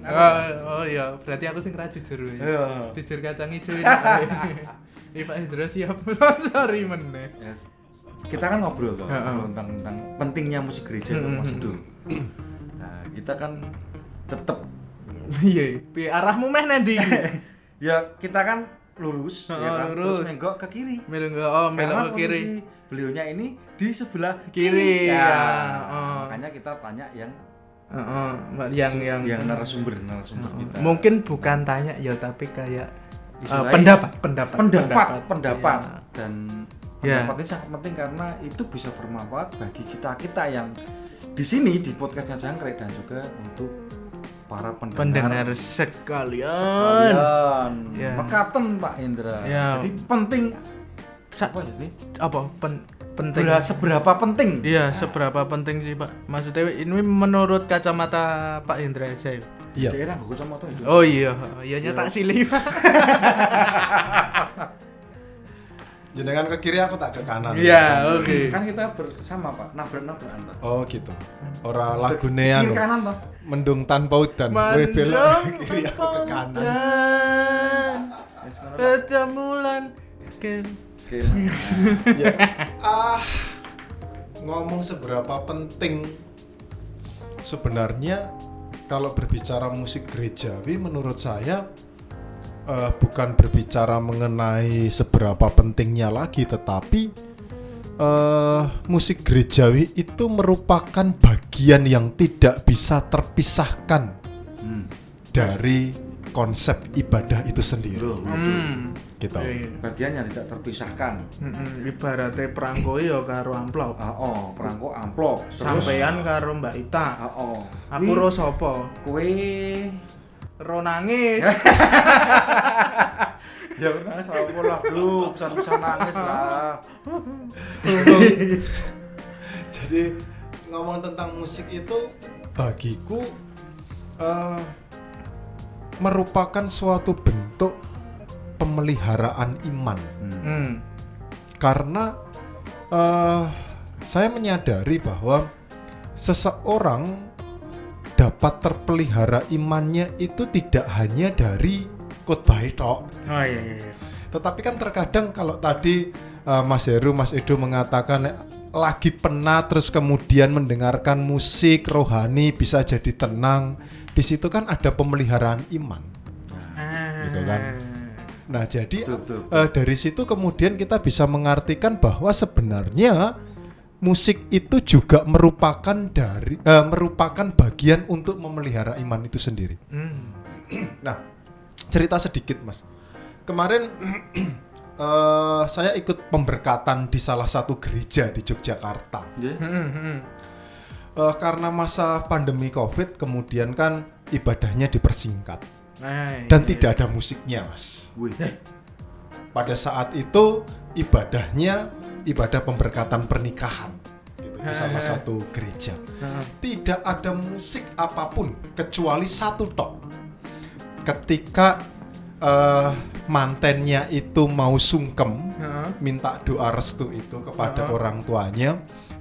[SPEAKER 2] Oh iya, berarti aku sing ra jujur ya.
[SPEAKER 1] Iya.
[SPEAKER 2] Jujur kacang ijo ini. Pak Hendra siap. Sorry meneh.
[SPEAKER 1] Yes. Kita kan ngobrol tentang pentingnya musik gereja itu Mas Edo. Nah, kita kan tetap
[SPEAKER 2] Arahmu meh nanti.
[SPEAKER 1] ya kita kan lurus ya kan,
[SPEAKER 2] lurus.
[SPEAKER 1] terus menggok ke kiri.
[SPEAKER 2] Melok ke kiri.
[SPEAKER 1] Beliaunya ini di sebelah
[SPEAKER 2] Kiri.
[SPEAKER 1] Makanya kita tanya yang
[SPEAKER 2] yang
[SPEAKER 1] narasumber kita.
[SPEAKER 2] Mungkin bukan tanya ya, tapi kayak pendapat
[SPEAKER 1] Ya. Dan pendapat ini sangat penting karena itu bisa bermanfaat bagi kita yang di sini di podcastnya Jangkrik dan juga untuk para pendengar
[SPEAKER 2] sekalian.
[SPEAKER 1] Ya. Mekaten Pak Hendra. Ya. Jadi penting penting. Seberapa penting?
[SPEAKER 2] Iya, seberapa penting sih Pak? Maksudnya ini menurut kacamata Pak Hendra saya.
[SPEAKER 3] Iya.
[SPEAKER 1] Daerah gak kacamata itu.
[SPEAKER 2] Oh iya, tak silih Pak.
[SPEAKER 3] Jenengan ke kiri, aku tak ke kanan.
[SPEAKER 2] Iya, oke.
[SPEAKER 1] Kan kita bersama Pak, nabrak-nabrakan Pak.
[SPEAKER 3] Oh gitu. Ora lagune anu.
[SPEAKER 1] Kiri kanan toh.
[SPEAKER 3] Mendung tanpa udan. Kowe belok ke kiri, aku ke kanan.
[SPEAKER 2] Pertemuan
[SPEAKER 3] Ya. Ngomong seberapa penting sebenarnya kalau berbicara musik gerejawi, menurut saya bukan berbicara mengenai seberapa pentingnya lagi, tetapi musik gerejawi itu merupakan bagian yang tidak bisa terpisahkan dari konsep ibadah itu sendiri. Gitu.
[SPEAKER 1] Bagian yang tidak terpisahkan.
[SPEAKER 2] Ibaratnya perangko ya karo amplop.
[SPEAKER 1] Perangko amplop.
[SPEAKER 2] Sampean karo Mbak Ita. Aku ro sapa?
[SPEAKER 1] Kowe
[SPEAKER 2] ro nangis.
[SPEAKER 1] Ya nangis apa lah, Bro. Pesan-pesan nangis lah.
[SPEAKER 3] Jadi ngomong tentang musik itu bagiku merupakan suatu bentuk pemeliharaan iman. Karena saya menyadari bahwa seseorang dapat terpelihara imannya itu tidak hanya dari khotbah tok.
[SPEAKER 2] Oh iya.
[SPEAKER 3] Tetapi kan terkadang kalau tadi Mas Heru, Mas Edo mengatakan lagi penat terus kemudian mendengarkan musik rohani bisa jadi tenang. Di situ kan ada pemeliharaan iman. Gitu kan. Nah, jadi
[SPEAKER 1] Betul.
[SPEAKER 3] dari situ kemudian kita bisa mengartikan bahwa sebenarnya musik itu juga merupakan bagian untuk memelihara iman itu sendiri. Nah, cerita sedikit Mas. Kemarin saya ikut pemberkatan di salah satu gereja di Yogyakarta. Karena masa pandemi COVID, kemudian kan ibadahnya dipersingkat dan tidak ada musiknya, Mas. Pada saat itu ibadah pemberkatan pernikahan gitu, di salah satu gereja. Tidak ada musik apapun kecuali satu tok. Ketika mantennya itu mau sungkem, minta doa restu itu kepada orang tuanya,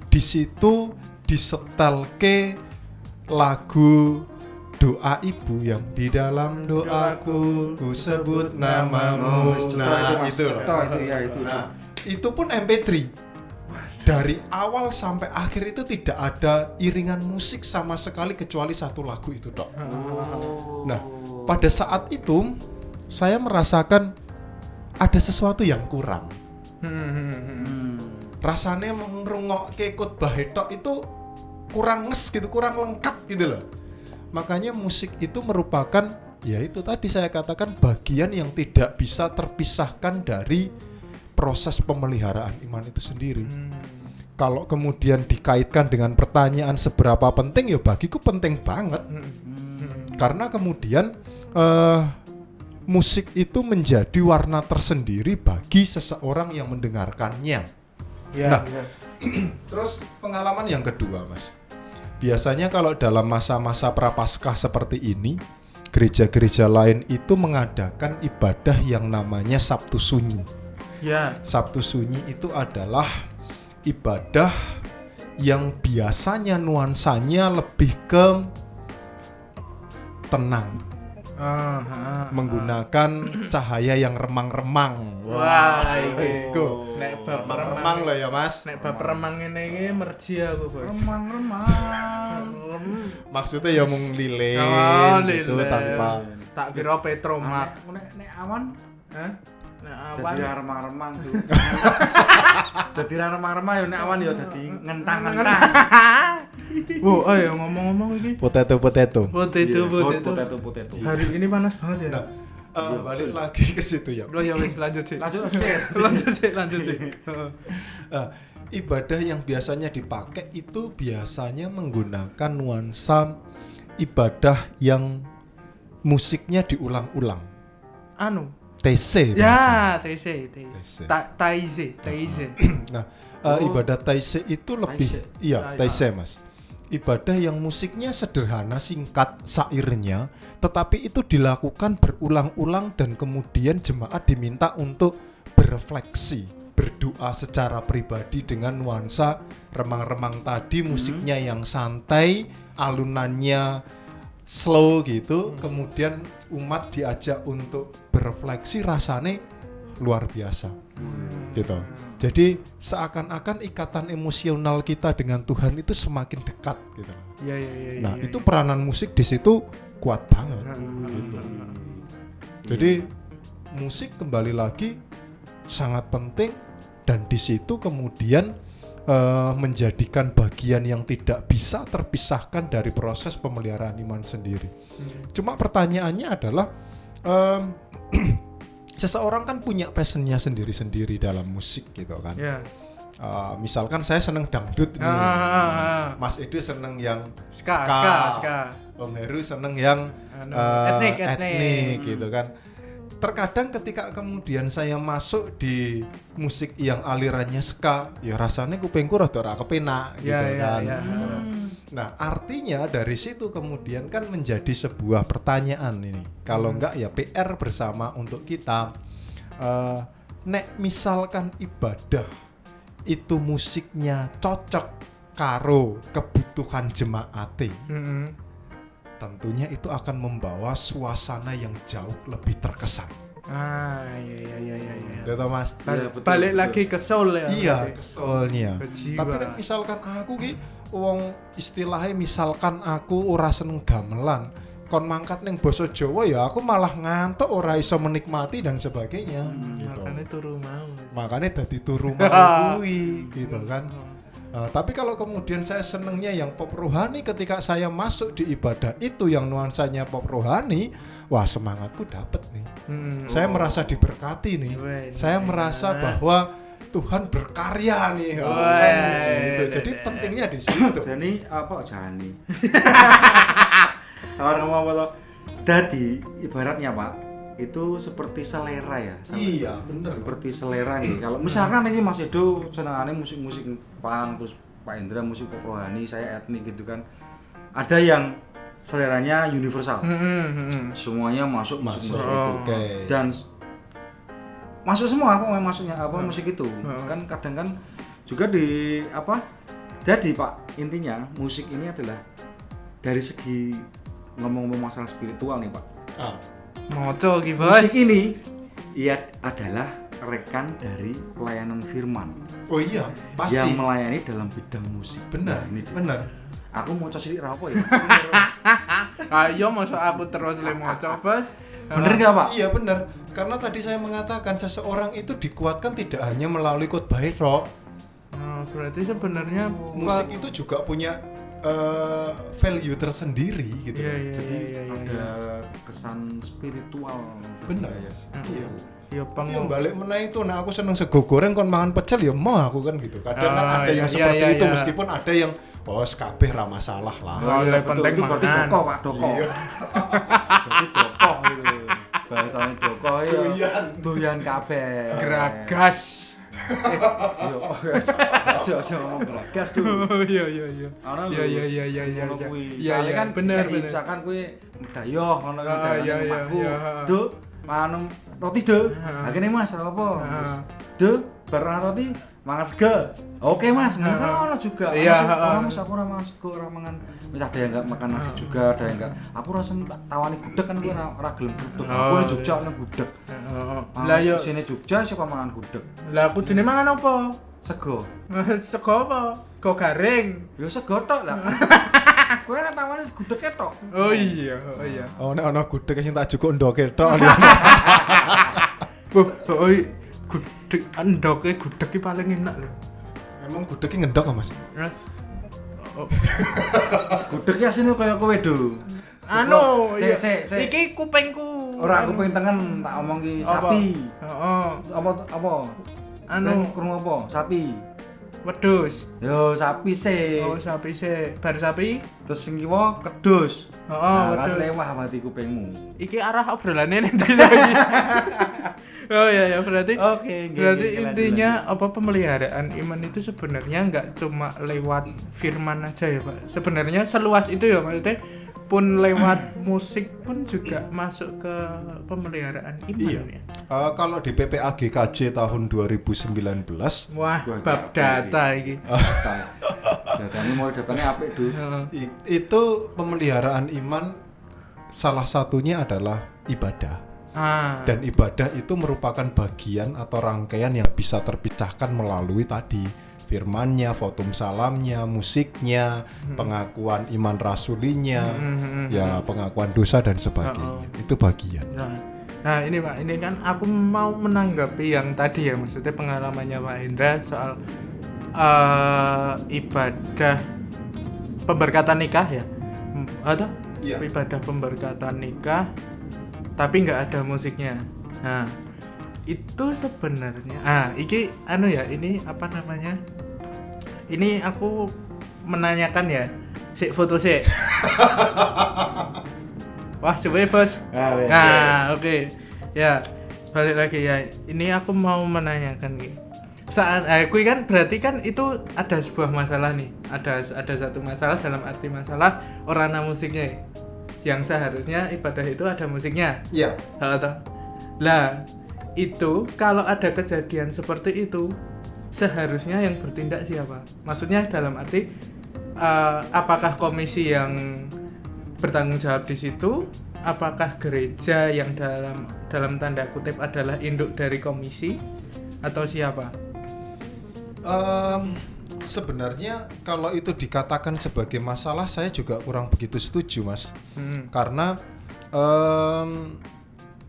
[SPEAKER 3] di situ disetelke lagu doa ibu yang di dalam doaku ku sebut namamu. Nah, itu itu pun MP3. Dari awal sampai akhir itu tidak ada iringan musik sama sekali kecuali satu lagu itu dok. Nah, pada saat itu saya merasakan ada sesuatu yang kurang. Rasanya mengrungokke khotbah tok itu kurang nges gitu, kurang lengkap gitu loh. Makanya musik itu merupakan, ya itu tadi saya katakan, bagian yang tidak bisa terpisahkan dari proses pemeliharaan iman itu sendiri. Kalau kemudian dikaitkan dengan pertanyaan seberapa penting, ya bagiku penting banget. Karena kemudian musik itu menjadi warna tersendiri bagi seseorang yang mendengarkannya. Terus pengalaman yang kedua, Mas. Biasanya kalau dalam masa-masa prapaskah seperti ini, gereja-gereja lain itu mengadakan ibadah yang namanya Sabtu Sunyi. Sabtu Sunyi itu adalah ibadah yang biasanya nuansanya lebih ke tenang, menggunakan cahaya yang remang-remang.
[SPEAKER 2] Wah,
[SPEAKER 3] itu
[SPEAKER 2] nek bab
[SPEAKER 3] remang loh ya Mas.
[SPEAKER 2] Nek bab remang ngene iki merji aku, Boy.
[SPEAKER 1] Remang.
[SPEAKER 3] Maksudnya ya mung lilin gitu
[SPEAKER 2] lilin.
[SPEAKER 3] tanpa
[SPEAKER 2] Tak kira Petromak.
[SPEAKER 1] Nek awan,
[SPEAKER 2] Hah? Nek awan.
[SPEAKER 1] dadi remang-remang tuh. Dadi remang-remang ya nek awan ya dadi ngentang-ngentang.
[SPEAKER 2] Oh, ayo ngomong-ngomong iki.
[SPEAKER 3] potato.
[SPEAKER 2] Potato.
[SPEAKER 1] Potato.
[SPEAKER 2] Hari ini panas banget ya.
[SPEAKER 3] Nah, balik lagi ke situ ya.
[SPEAKER 2] Loh ya wis lanjut sih.
[SPEAKER 1] Lanjut
[SPEAKER 2] Lanjut sih.
[SPEAKER 3] Ibadah yang biasanya dipakai itu biasanya menggunakan nuansa ibadah yang musiknya diulang-ulang. TC
[SPEAKER 2] Ya, TC.
[SPEAKER 3] TC.
[SPEAKER 2] Taize.
[SPEAKER 3] Nah, ibadah Taise itu lebih Taise Mas. Ibadah yang musiknya sederhana, singkat sairnya, tetapi itu dilakukan berulang-ulang dan kemudian jemaat diminta untuk berefleksi, berdoa secara pribadi dengan nuansa remang-remang tadi, musiknya yang santai, alunannya slow gitu, kemudian umat diajak untuk berefleksi, rasanya luar biasa. Gitu. Jadi seakan-akan ikatan emosional kita dengan Tuhan itu semakin dekat gitu.
[SPEAKER 2] Iya.
[SPEAKER 3] Nah, itu peranan musik di situ kuat banget. Gitu. Jadi musik kembali lagi sangat penting dan di situ kemudian menjadikan bagian yang tidak bisa terpisahkan dari proses pemeliharaan iman sendiri. Cuma pertanyaannya adalah seseorang kan punya passionnya sendiri-sendiri dalam musik gitu kan. Misalkan saya seneng dangdut nih, Mas Edo seneng yang ska. Om Heru seneng yang etnik gitu kan. Terkadang ketika kemudian saya masuk di musik yang alirannya ska, ya rasanya kupingku rada ora kepenak gitu kan. Nah, artinya dari situ kemudian kan menjadi sebuah pertanyaan ini. Kalau enggak ya PR bersama untuk kita. Nek misalkan ibadah itu musiknya cocok karo kebutuhan jemaate. Tentunya itu akan membawa suasana yang jauh lebih terkesan.
[SPEAKER 2] Iya.
[SPEAKER 3] Betul Mas.
[SPEAKER 2] Balik lagi ke soul ya.
[SPEAKER 3] Iya, ke soulnya.
[SPEAKER 2] Ke
[SPEAKER 3] Tapi kan misalkan aku ki wong istilahnya misalkan aku ora seneng gamelan, kon mangkat ning basa Jawa ya aku malah ngantuk ora iso menikmati dan sebagainya. Gitu.
[SPEAKER 2] Makanya turu mau.
[SPEAKER 3] Makanya dadi turu mau kuwi gitu kan. Tapi kalau kemudian saya senengnya yang pop rohani, ketika saya masuk di ibadah itu yang nuansanya pop rohani, wah semangatku dapet nih. Saya merasa diberkati nih. Saya merasa bahwa Tuhan berkarya nih. Gitu. Jadi pentingnya di situ.
[SPEAKER 1] Jadi apa jani? Orang ngomong apa? Dadi ibaratnya Pak, itu seperti selera ya.
[SPEAKER 3] Iya, bener.
[SPEAKER 1] Seperti selera nih. Kalau misalkan ini Mas Edo senangannya musik-musik punk, terus Pak Indra musik pop rohani, saya etnik gitu kan. Ada yang seleranya universal. Semuanya masuk musik itu.
[SPEAKER 3] Okay.
[SPEAKER 1] Dan masuk semua apa masuknya apa musik itu. Kan kadang kan juga di apa? Jadi Pak, intinya musik ini adalah dari segi ngomong-ngomong masalah spiritual nih Pak.
[SPEAKER 2] Moco iki, Bos.
[SPEAKER 1] Musik ini ia adalah rekan dari pelayanan firman.
[SPEAKER 3] Oh iya, pasti.
[SPEAKER 1] Yang melayani dalam bidang musik.
[SPEAKER 3] Benar,
[SPEAKER 1] ini dia.
[SPEAKER 3] benar.
[SPEAKER 1] Aku mau cari rapo ya.
[SPEAKER 2] Ayo masa aku terus le moco, Bos.
[SPEAKER 1] Bener nggak Pak?
[SPEAKER 3] Iya benar. Karena tadi saya mengatakan seseorang itu dikuatkan tidak hanya melalui khotbah roh.
[SPEAKER 2] Berarti sebenarnya
[SPEAKER 3] Musik itu juga punya value tersendiri gitu.
[SPEAKER 1] Jadi ada kesan spiritual.
[SPEAKER 3] Benar.
[SPEAKER 1] Ya.
[SPEAKER 3] Iya.
[SPEAKER 2] Ya
[SPEAKER 3] Yang balik meneh itu, nah aku seneng sego goreng kon mangan pecel ya mau aku kan gitu. Kadang kan ada yang seperti itu meskipun ada yang kabeh ra masalah lah.
[SPEAKER 2] Iya, penting
[SPEAKER 1] itu berarti
[SPEAKER 2] mangan.
[SPEAKER 1] doko Pak, doko. Berarti doko gitu. Bahasane doko ya. Doyan kabeh.
[SPEAKER 2] Geragas.
[SPEAKER 1] Yo, aja ngomong geragas dulu.
[SPEAKER 2] Iya.
[SPEAKER 1] Iya.
[SPEAKER 2] Iya
[SPEAKER 1] kan
[SPEAKER 2] bener.
[SPEAKER 1] Misalkan kowe medayoh ngono kan.
[SPEAKER 2] Iya.
[SPEAKER 1] Do, manum roti do. Akhirnya Mas apa? Do, bareng roti mangan sego. Oke Mas, ngono juga.
[SPEAKER 2] Iya,
[SPEAKER 1] orang Mas aku ora mangan sego, ora mangan. Wis ada yang enggak makan nasi juga, ada yang enggak. Aku rasa tawani gudeg kan kowe ora gelem gudeg. Aku ning Jogja nang gudeg.
[SPEAKER 2] Lah yo
[SPEAKER 1] sini Jogja sik mangan gudeg.
[SPEAKER 2] Lah aku jenenge mangan apa?
[SPEAKER 1] Sego.
[SPEAKER 2] Sego apa? Go garing.
[SPEAKER 1] Ya sego tok lah. Kowe kan tawani gudeg tok.
[SPEAKER 2] Oh iya.
[SPEAKER 3] Oh nek ana gudeg sing tak jukuk ndoke tok.
[SPEAKER 2] Gudeg endoke gudeg iki paling enak lho.
[SPEAKER 3] Emang gudeg ki ngendok Mas?
[SPEAKER 1] Gudeg ki asine kaya kowe do.
[SPEAKER 2] Anu,
[SPEAKER 1] iki
[SPEAKER 2] iki kupingku.
[SPEAKER 1] Ora kuping tengen tak omong ki sapi.
[SPEAKER 2] Heeh.
[SPEAKER 1] Apa?
[SPEAKER 2] Anu
[SPEAKER 1] krungu apa? Sapi.
[SPEAKER 2] Wedhus.
[SPEAKER 1] Yo sapi sih.
[SPEAKER 2] Oh, sapi sih. Bar sapi.
[SPEAKER 1] Terus sing kiwa kedus.
[SPEAKER 2] Heeh,
[SPEAKER 1] wedhus.
[SPEAKER 2] wedhus.
[SPEAKER 1] Lewah mati kupingmu.
[SPEAKER 2] Iki arah obrolane nanti lagi. Oh iya berarti intinya apa pemeliharaan iman itu sebenarnya nggak cuma lewat firman aja ya Pak. Sebenarnya seluas itu ya maksudnya pun lewat musik pun juga masuk ke pemeliharaan iman ya.
[SPEAKER 3] Kalau di PPAGKJ tahun 2019
[SPEAKER 2] wah bab data iki.
[SPEAKER 1] Datanya mau datanya apik do.
[SPEAKER 3] Itu pemeliharaan iman salah satunya adalah ibadah. Dan ibadah itu merupakan bagian atau rangkaian yang bisa terpecahkan melalui tadi firmannya, fotum salamnya, musiknya, pengakuan iman rasulinya, ya pengakuan dosa dan sebagainya. Itu bagian.
[SPEAKER 2] Nah ini Pak, ini kan aku mau menanggapi yang tadi ya, maksudnya pengalamannya Pak Hendra soal ibadah pemberkatan nikah ya, atau ibadah pemberkatan nikah tapi nggak ada musiknya. Nah itu sebenarnya iki anu ya, ini apa namanya, ini aku menanyakan ya, foto sik wah coba Bos. Oke. Ya balik lagi ya, ini aku mau menanyakan nih, Kui kan berarti kan itu ada sebuah masalah nih. Ada satu masalah dalam arti masalah orana musiknya. Yang seharusnya ibadah itu ada musiknya.
[SPEAKER 3] Iya.
[SPEAKER 2] Lah, itu kalau ada kejadian seperti itu seharusnya yang bertindak siapa? Maksudnya dalam arti apakah komisi yang bertanggung jawab di situ? Apakah gereja yang dalam tanda kutip adalah induk dari komisi atau siapa?
[SPEAKER 3] Sebenarnya kalau itu dikatakan sebagai masalah saya juga kurang begitu setuju, Mas. Karena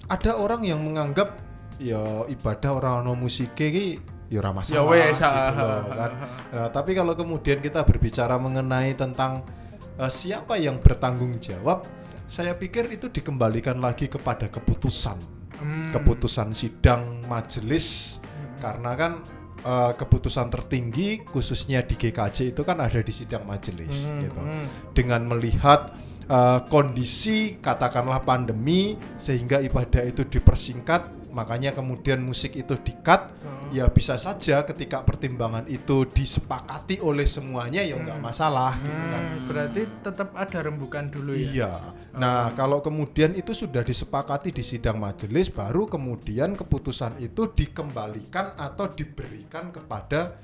[SPEAKER 3] ada orang yang menganggap ya ibadah orang ono musik iki ya ora masalah gitu loh, kan. Nah, tapi kalau kemudian kita berbicara mengenai tentang siapa yang bertanggung jawab, saya pikir itu dikembalikan lagi kepada keputusan sidang majelis. Karena kan keputusan tertinggi khususnya di GKJ itu kan ada di sidang majelis gitu. Dengan melihat kondisi katakanlah pandemi sehingga ibadah itu dipersingkat, makanya kemudian musik itu di-cut. Ya bisa saja ketika pertimbangan itu disepakati oleh semuanya ya nggak masalah gitu kan.
[SPEAKER 2] Berarti tetap ada rembukan dulu ya.
[SPEAKER 3] Iya. Nah, kalau kemudian itu sudah disepakati di sidang majelis, baru kemudian keputusan itu dikembalikan atau diberikan kepada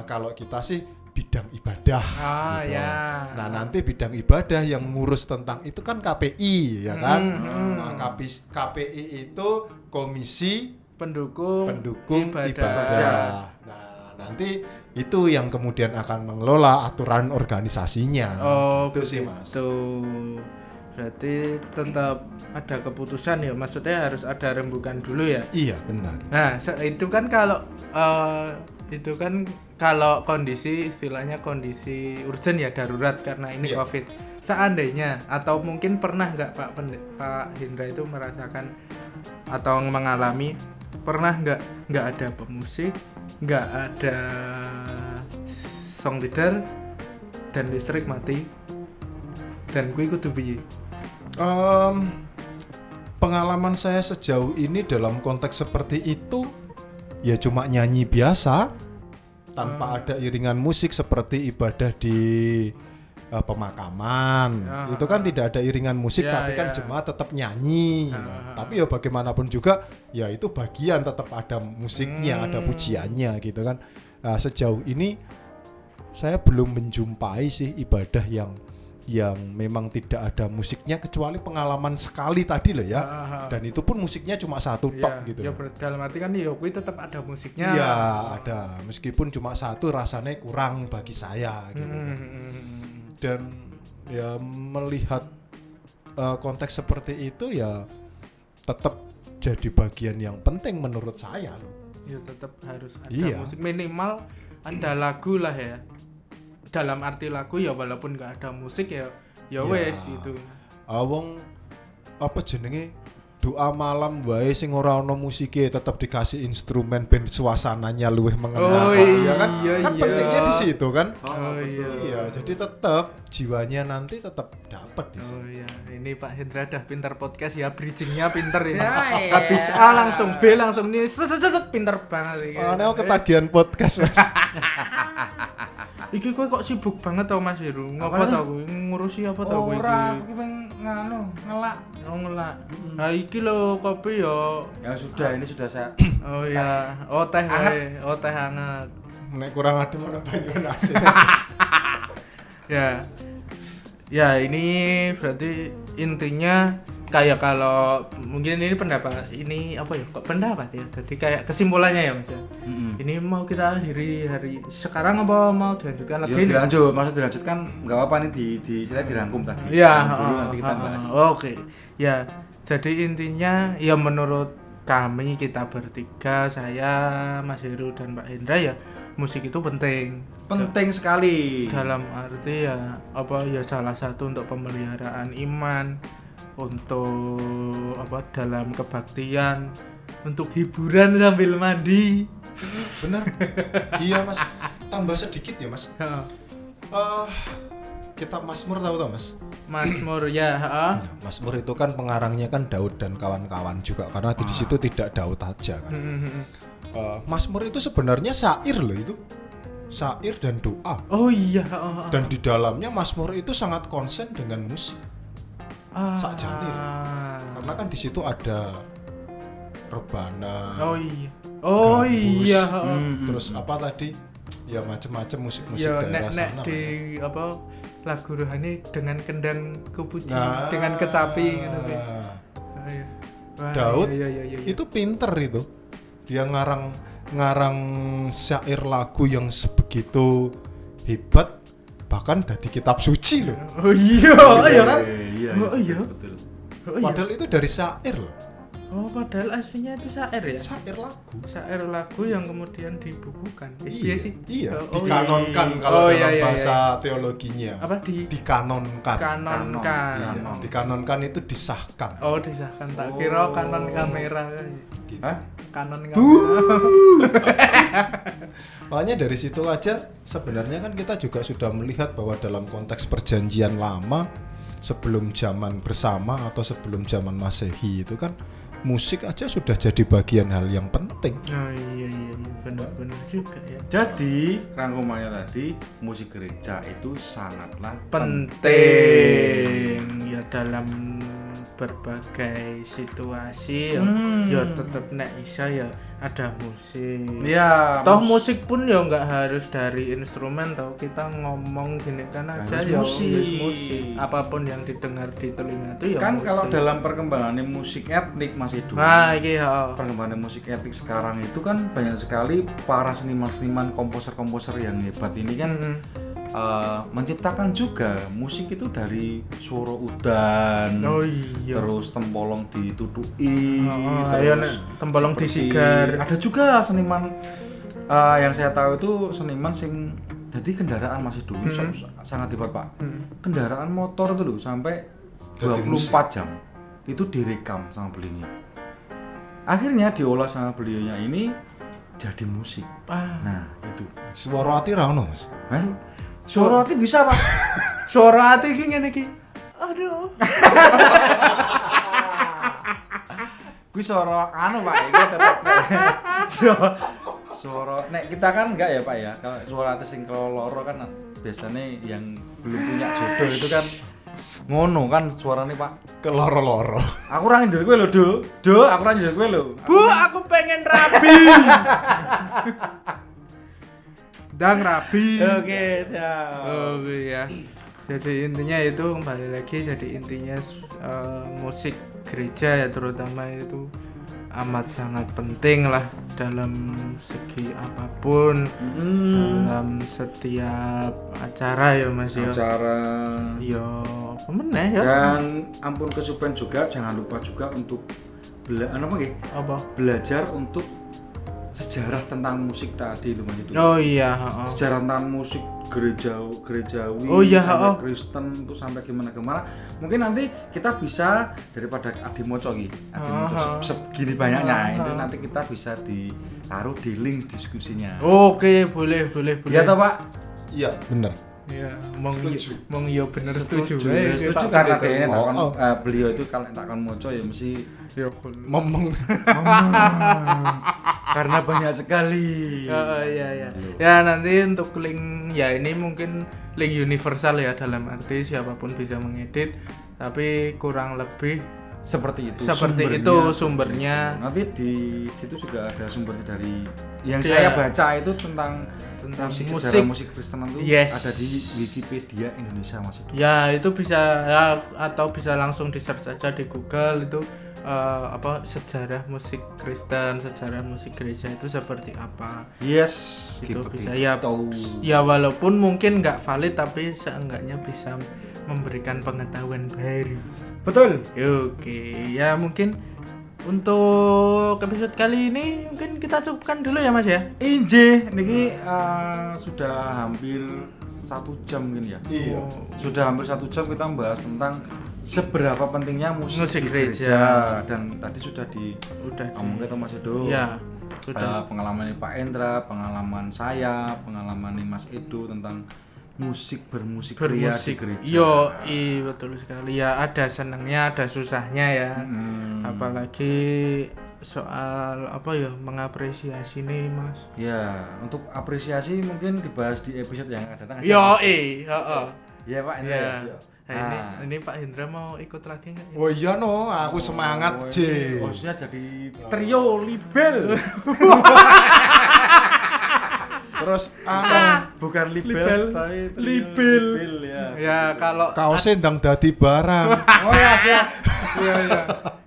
[SPEAKER 3] kalau kita sih bidang ibadah gitu.
[SPEAKER 2] Ya.
[SPEAKER 3] Nah, nanti bidang ibadah yang ngurus tentang itu kan KPI ya kan. Nah, KPI itu Komisi pendukung ibadah. Nah, nanti itu yang kemudian akan mengelola aturan organisasinya.
[SPEAKER 2] Itu sih, Mas. Berarti tetap ada keputusan ya, maksudnya harus ada rembukan dulu ya.
[SPEAKER 3] Iya, benar.
[SPEAKER 2] Nah, itu kan kalau kondisi istilahnya kondisi urgent ya, darurat karena ini Covid. Seandainya atau mungkin pernah nggak Pak Hendra itu merasakan atau mengalami pernah nggak ada pemusik, nggak ada song leader dan listrik mati dan gue kudu piye?
[SPEAKER 3] Pengalaman saya sejauh ini dalam konteks seperti itu ya cuma nyanyi biasa tanpa ada iringan musik seperti ibadah di pemakaman. Itu kan tidak ada iringan musik tapi kan jemaat tetap nyanyi. Tapi ya bagaimanapun juga ya itu bagian tetap ada musiknya, ada pujiannya gitu kan. Sejauh ini saya belum menjumpai sih ibadah yang memang tidak ada musiknya kecuali pengalaman sekali tadi loh ya. Dan itu pun musiknya cuma satu tok gitu.
[SPEAKER 2] Ya dalam arti kan ya kuwi tetap ada musiknya.
[SPEAKER 3] Iya, ada. Meskipun cuma satu rasanya kurang bagi saya gitu kan. Dan ya melihat konteks seperti itu ya tetap jadi bagian yang penting menurut saya loh.
[SPEAKER 2] Ya tetap harus ada musik, minimal ada lagu lah ya. Dalam arti lagu ya walaupun nggak ada musik ya wes gitu.
[SPEAKER 3] Wong apa jenenge doa malam wae sing ora ono musike tetap dikasih instrumen ben suasananya luwih mengena. Kan pentingnya di situ kan. Iya, jadi tetap jiwanya nanti tetap dapat di situ.
[SPEAKER 2] Ini Pak Hendra dah pintar podcast ya, bridgingnya pintar ya. Habis A langsung B langsung ini pintar banget.
[SPEAKER 3] Ana ketagihan podcast, Mas.
[SPEAKER 2] Iki kowe kok sibuk banget tau Mas Heru? Ngapa tau kowe ngurusi apa tau kowe iki?
[SPEAKER 4] Ora, aku pengen ngelak.
[SPEAKER 2] Ngelak. Nah iki lho kopi yo.
[SPEAKER 1] Ya sudah, ini sudah saya.
[SPEAKER 2] Oh iya, teh wae, teh hangat.
[SPEAKER 3] Nek kurang adem ono banyu nasi.
[SPEAKER 2] Ya ini berarti intinya kayak kalau mungkin ini pendapat ini apa ya? Kok pendapat ya? Jadi kayak kesimpulannya ya Mas. Ini mau kita akhiri hari sekarang apa mau dilanjutkan lagi?
[SPEAKER 1] Ya dilanjutkan nggak apa-apa nih saya dirangkum tadi.
[SPEAKER 2] Iya,
[SPEAKER 1] nanti kita bahas.
[SPEAKER 2] Oke. Ya, jadi intinya ya menurut kami kita bertiga, saya, Mas Heru dan Pak Hendra ya musik itu penting
[SPEAKER 1] Sekali.
[SPEAKER 2] dalam arti ya apa ya salah satu untuk pemeliharaan iman, untuk apa dalam kebaktian, untuk hiburan sambil mandi.
[SPEAKER 3] Bener. Iya Mas. Tambah sedikit ya Mas. Kitab Mazmur tahu tak Mas?
[SPEAKER 2] Mazmur ya.
[SPEAKER 3] Mazmur itu kan pengarangnya kan Daud dan kawan-kawan juga karena di situ tidak Daud aja kan. Mazmur itu sebenarnya syair loh itu. Syair dan doa.
[SPEAKER 2] Oh iya,
[SPEAKER 3] Dan di dalamnya Mazmur itu sangat konsen dengan musik. Sakjane. Karena kan di situ ada rebana.
[SPEAKER 2] Oh iya. Oh
[SPEAKER 3] gambus,
[SPEAKER 2] iya.
[SPEAKER 3] Terus apa tadi? Ya macam-macam musik-musik
[SPEAKER 2] Ya
[SPEAKER 3] daerah
[SPEAKER 2] nek
[SPEAKER 3] sana.
[SPEAKER 2] di apa lagu rohani dengan kendang kepuji,
[SPEAKER 3] Nah,
[SPEAKER 2] dengan kecapi gitu. Oh, iya. Wah,
[SPEAKER 3] Daud
[SPEAKER 2] iya.
[SPEAKER 3] itu pinter itu. Dia ngarang syair lagu yang sebegitu hebat, bahkan dari kitab suci loh.
[SPEAKER 2] Oh iya, kan?
[SPEAKER 1] Iya.
[SPEAKER 2] Oh iya.
[SPEAKER 1] Betul.
[SPEAKER 2] Oh iya.
[SPEAKER 3] Padahal itu dari syair loh.
[SPEAKER 2] Oh, padahal aslinya itu syair ya?
[SPEAKER 3] Syair lagu.
[SPEAKER 2] Syair lagu yang kemudian dibukukan.
[SPEAKER 3] Iya
[SPEAKER 2] sih.
[SPEAKER 3] Iya,
[SPEAKER 2] Oh,
[SPEAKER 3] dikanonkan
[SPEAKER 2] iya.
[SPEAKER 3] kalau
[SPEAKER 2] Oh,
[SPEAKER 3] dalam
[SPEAKER 2] iya.
[SPEAKER 3] bahasa teologinya.
[SPEAKER 2] Apa
[SPEAKER 3] Dikanonkan.
[SPEAKER 2] kanonkan?
[SPEAKER 3] Iya, dikanonkan itu disahkan.
[SPEAKER 2] Oh, disahkan. Tak kira kanon kamera.
[SPEAKER 3] Gitu.
[SPEAKER 1] Hah?
[SPEAKER 2] Kanon kamera.
[SPEAKER 3] Makanya dari situ aja sebenarnya kan kita juga sudah melihat bahwa dalam konteks perjanjian lama sebelum zaman bersama atau sebelum zaman Masehi itu kan musik aja sudah jadi bagian hal yang penting.
[SPEAKER 2] Oh iya benar juga ya.
[SPEAKER 1] Jadi rangkumannya tadi musik gereja itu sangatlah
[SPEAKER 2] Penting ya dalam berbagai situasi ya tetap nek isa ya ada musik.
[SPEAKER 1] Ya,
[SPEAKER 2] Toh musik pun ya nggak harus dari instrumen, tau kita ngomong gini kan aja ya musik. Apapun yang didengar di telinga itu ya
[SPEAKER 1] kan
[SPEAKER 2] musik.
[SPEAKER 1] kalau dalam perkembangan musik etnik Mas Edu.
[SPEAKER 2] Nah, iki ya.
[SPEAKER 1] Perkembangan musik etnik sekarang itu kan banyak sekali para seniman-seniman, komposer-komposer yang hebat ini kan menciptakan juga musik itu dari suara udan.
[SPEAKER 2] Oh iya.
[SPEAKER 1] Terus tempolong ditutuki,
[SPEAKER 2] Ayo nek tempolong disigar.
[SPEAKER 1] Ada juga seniman yang saya tahu itu seniman sing jadi kendaraan masih dulu sangat hebat Pak. Kendaraan motor itu loh sampai 24 jam itu direkam sama beliaunya. Akhirnya diolah sama beliaunya ini jadi musik. Nah itu.
[SPEAKER 3] Suara hati ra ono, Mas.
[SPEAKER 1] Hah? Suara hati bisa Pak.
[SPEAKER 2] Suara hati iki ngene iki. Aduh.
[SPEAKER 1] Kuwi suara anu Pak, itu tetep suara nek kita kan enggak ya Pak ya. Kalau suara hati sing loro kan biasanya yang belum punya jodoh itu kan ngono kan suaranya Pak.
[SPEAKER 3] Keloro-loro.
[SPEAKER 1] Aku ora ngindir kowe lho, Do, aku ora ngindir kowe lho.
[SPEAKER 2] Bu, aku pengen rabi. Dang rabi.
[SPEAKER 1] Oke, siap.
[SPEAKER 2] Oh iya. Jadi intinya itu kembali lagi jadi intinya musik gereja ya terutama itu amat sangat penting lah dalam segi apapun, dalam setiap acara ya Mas ya.
[SPEAKER 1] Acara
[SPEAKER 2] Yo, apa meneh ya?
[SPEAKER 1] dan ampun kesupen juga jangan lupa juga untuk belajar untuk sejarah tentang musik tadi loh Mas itu.
[SPEAKER 2] Oh iya,
[SPEAKER 1] Sejarah tentang musik gerejawi
[SPEAKER 2] Oh iya,
[SPEAKER 1] sampai Kristen itu sampai gimana mungkin nanti kita bisa daripada Adimoco segini banyaknya itu nanti kita bisa ditaruh di link deskripsinya.
[SPEAKER 2] Oke, boleh.
[SPEAKER 1] Iya toh Pak?
[SPEAKER 3] Iya, benar.
[SPEAKER 2] Iya, mong iya bener setuju.
[SPEAKER 1] Setuju karena kayaknya beliau itu kalau takkan moco ya mesti
[SPEAKER 2] ya
[SPEAKER 3] Ngomong
[SPEAKER 1] karena banyak sekali.
[SPEAKER 2] Iya. Ya nanti untuk link ya ini mungkin link universal ya dalam arti siapapun bisa mengedit, tapi kurang lebih
[SPEAKER 1] seperti itu
[SPEAKER 2] sumbernya.
[SPEAKER 1] Nanti di situ juga ada sumbernya dari yang saya baca itu tentang musik sejarah musik Kristen itu ada di Wikipedia Indonesia Mas.
[SPEAKER 2] Ya itu bisa ya, atau bisa langsung di search aja di Google itu sejarah musik Kristen, sejarah musik gereja itu seperti apa.
[SPEAKER 1] Yes,
[SPEAKER 2] itu
[SPEAKER 1] gitu
[SPEAKER 2] bisa ya walaupun mungkin nggak valid tapi seenggaknya bisa memberikan pengetahuan baru.
[SPEAKER 1] Betul.
[SPEAKER 2] Oke, ya mungkin untuk episode kali ini mungkin kita cukupkan dulu ya Mas ya.
[SPEAKER 1] Inje, niki sudah hampir 1 jam mungkin ya.
[SPEAKER 3] Iya.
[SPEAKER 1] Sudah hampir 1 jam kita membahas tentang seberapa pentingnya musik
[SPEAKER 2] gereja.
[SPEAKER 1] Dan tadi sudah omongin sama Mas Edo.
[SPEAKER 2] Iya. Sudah.
[SPEAKER 1] Pengalaman Pak Endra, pengalaman saya, pengalaman Mas Edo tentang bermusik pria di gereja.
[SPEAKER 2] Yo, betul sekali ya. Ada senangnya, ada susahnya ya. Apalagi soal apa ya, mengapresiasi nih Mas.
[SPEAKER 1] Ya, untuk apresiasi mungkin dibahas di episode yang akan datang aja.
[SPEAKER 2] Yo, heeh.
[SPEAKER 1] Iya Pak Hendra.
[SPEAKER 2] Ya.
[SPEAKER 1] Ya.
[SPEAKER 2] Nah, ini Pak Hendra mau ikut lagi nggak?
[SPEAKER 3] Oh iya no, aku semangat
[SPEAKER 1] Oh,
[SPEAKER 3] J.
[SPEAKER 1] ini hostnya jadi trio libel.
[SPEAKER 3] Terus
[SPEAKER 1] Bukan libel,
[SPEAKER 2] Libel.
[SPEAKER 1] tapi trio
[SPEAKER 2] Libel.
[SPEAKER 1] ya.
[SPEAKER 2] Ya kalau
[SPEAKER 3] kaosnya ndang dadi barang.
[SPEAKER 1] Oh ya siap.
[SPEAKER 2] iya iya.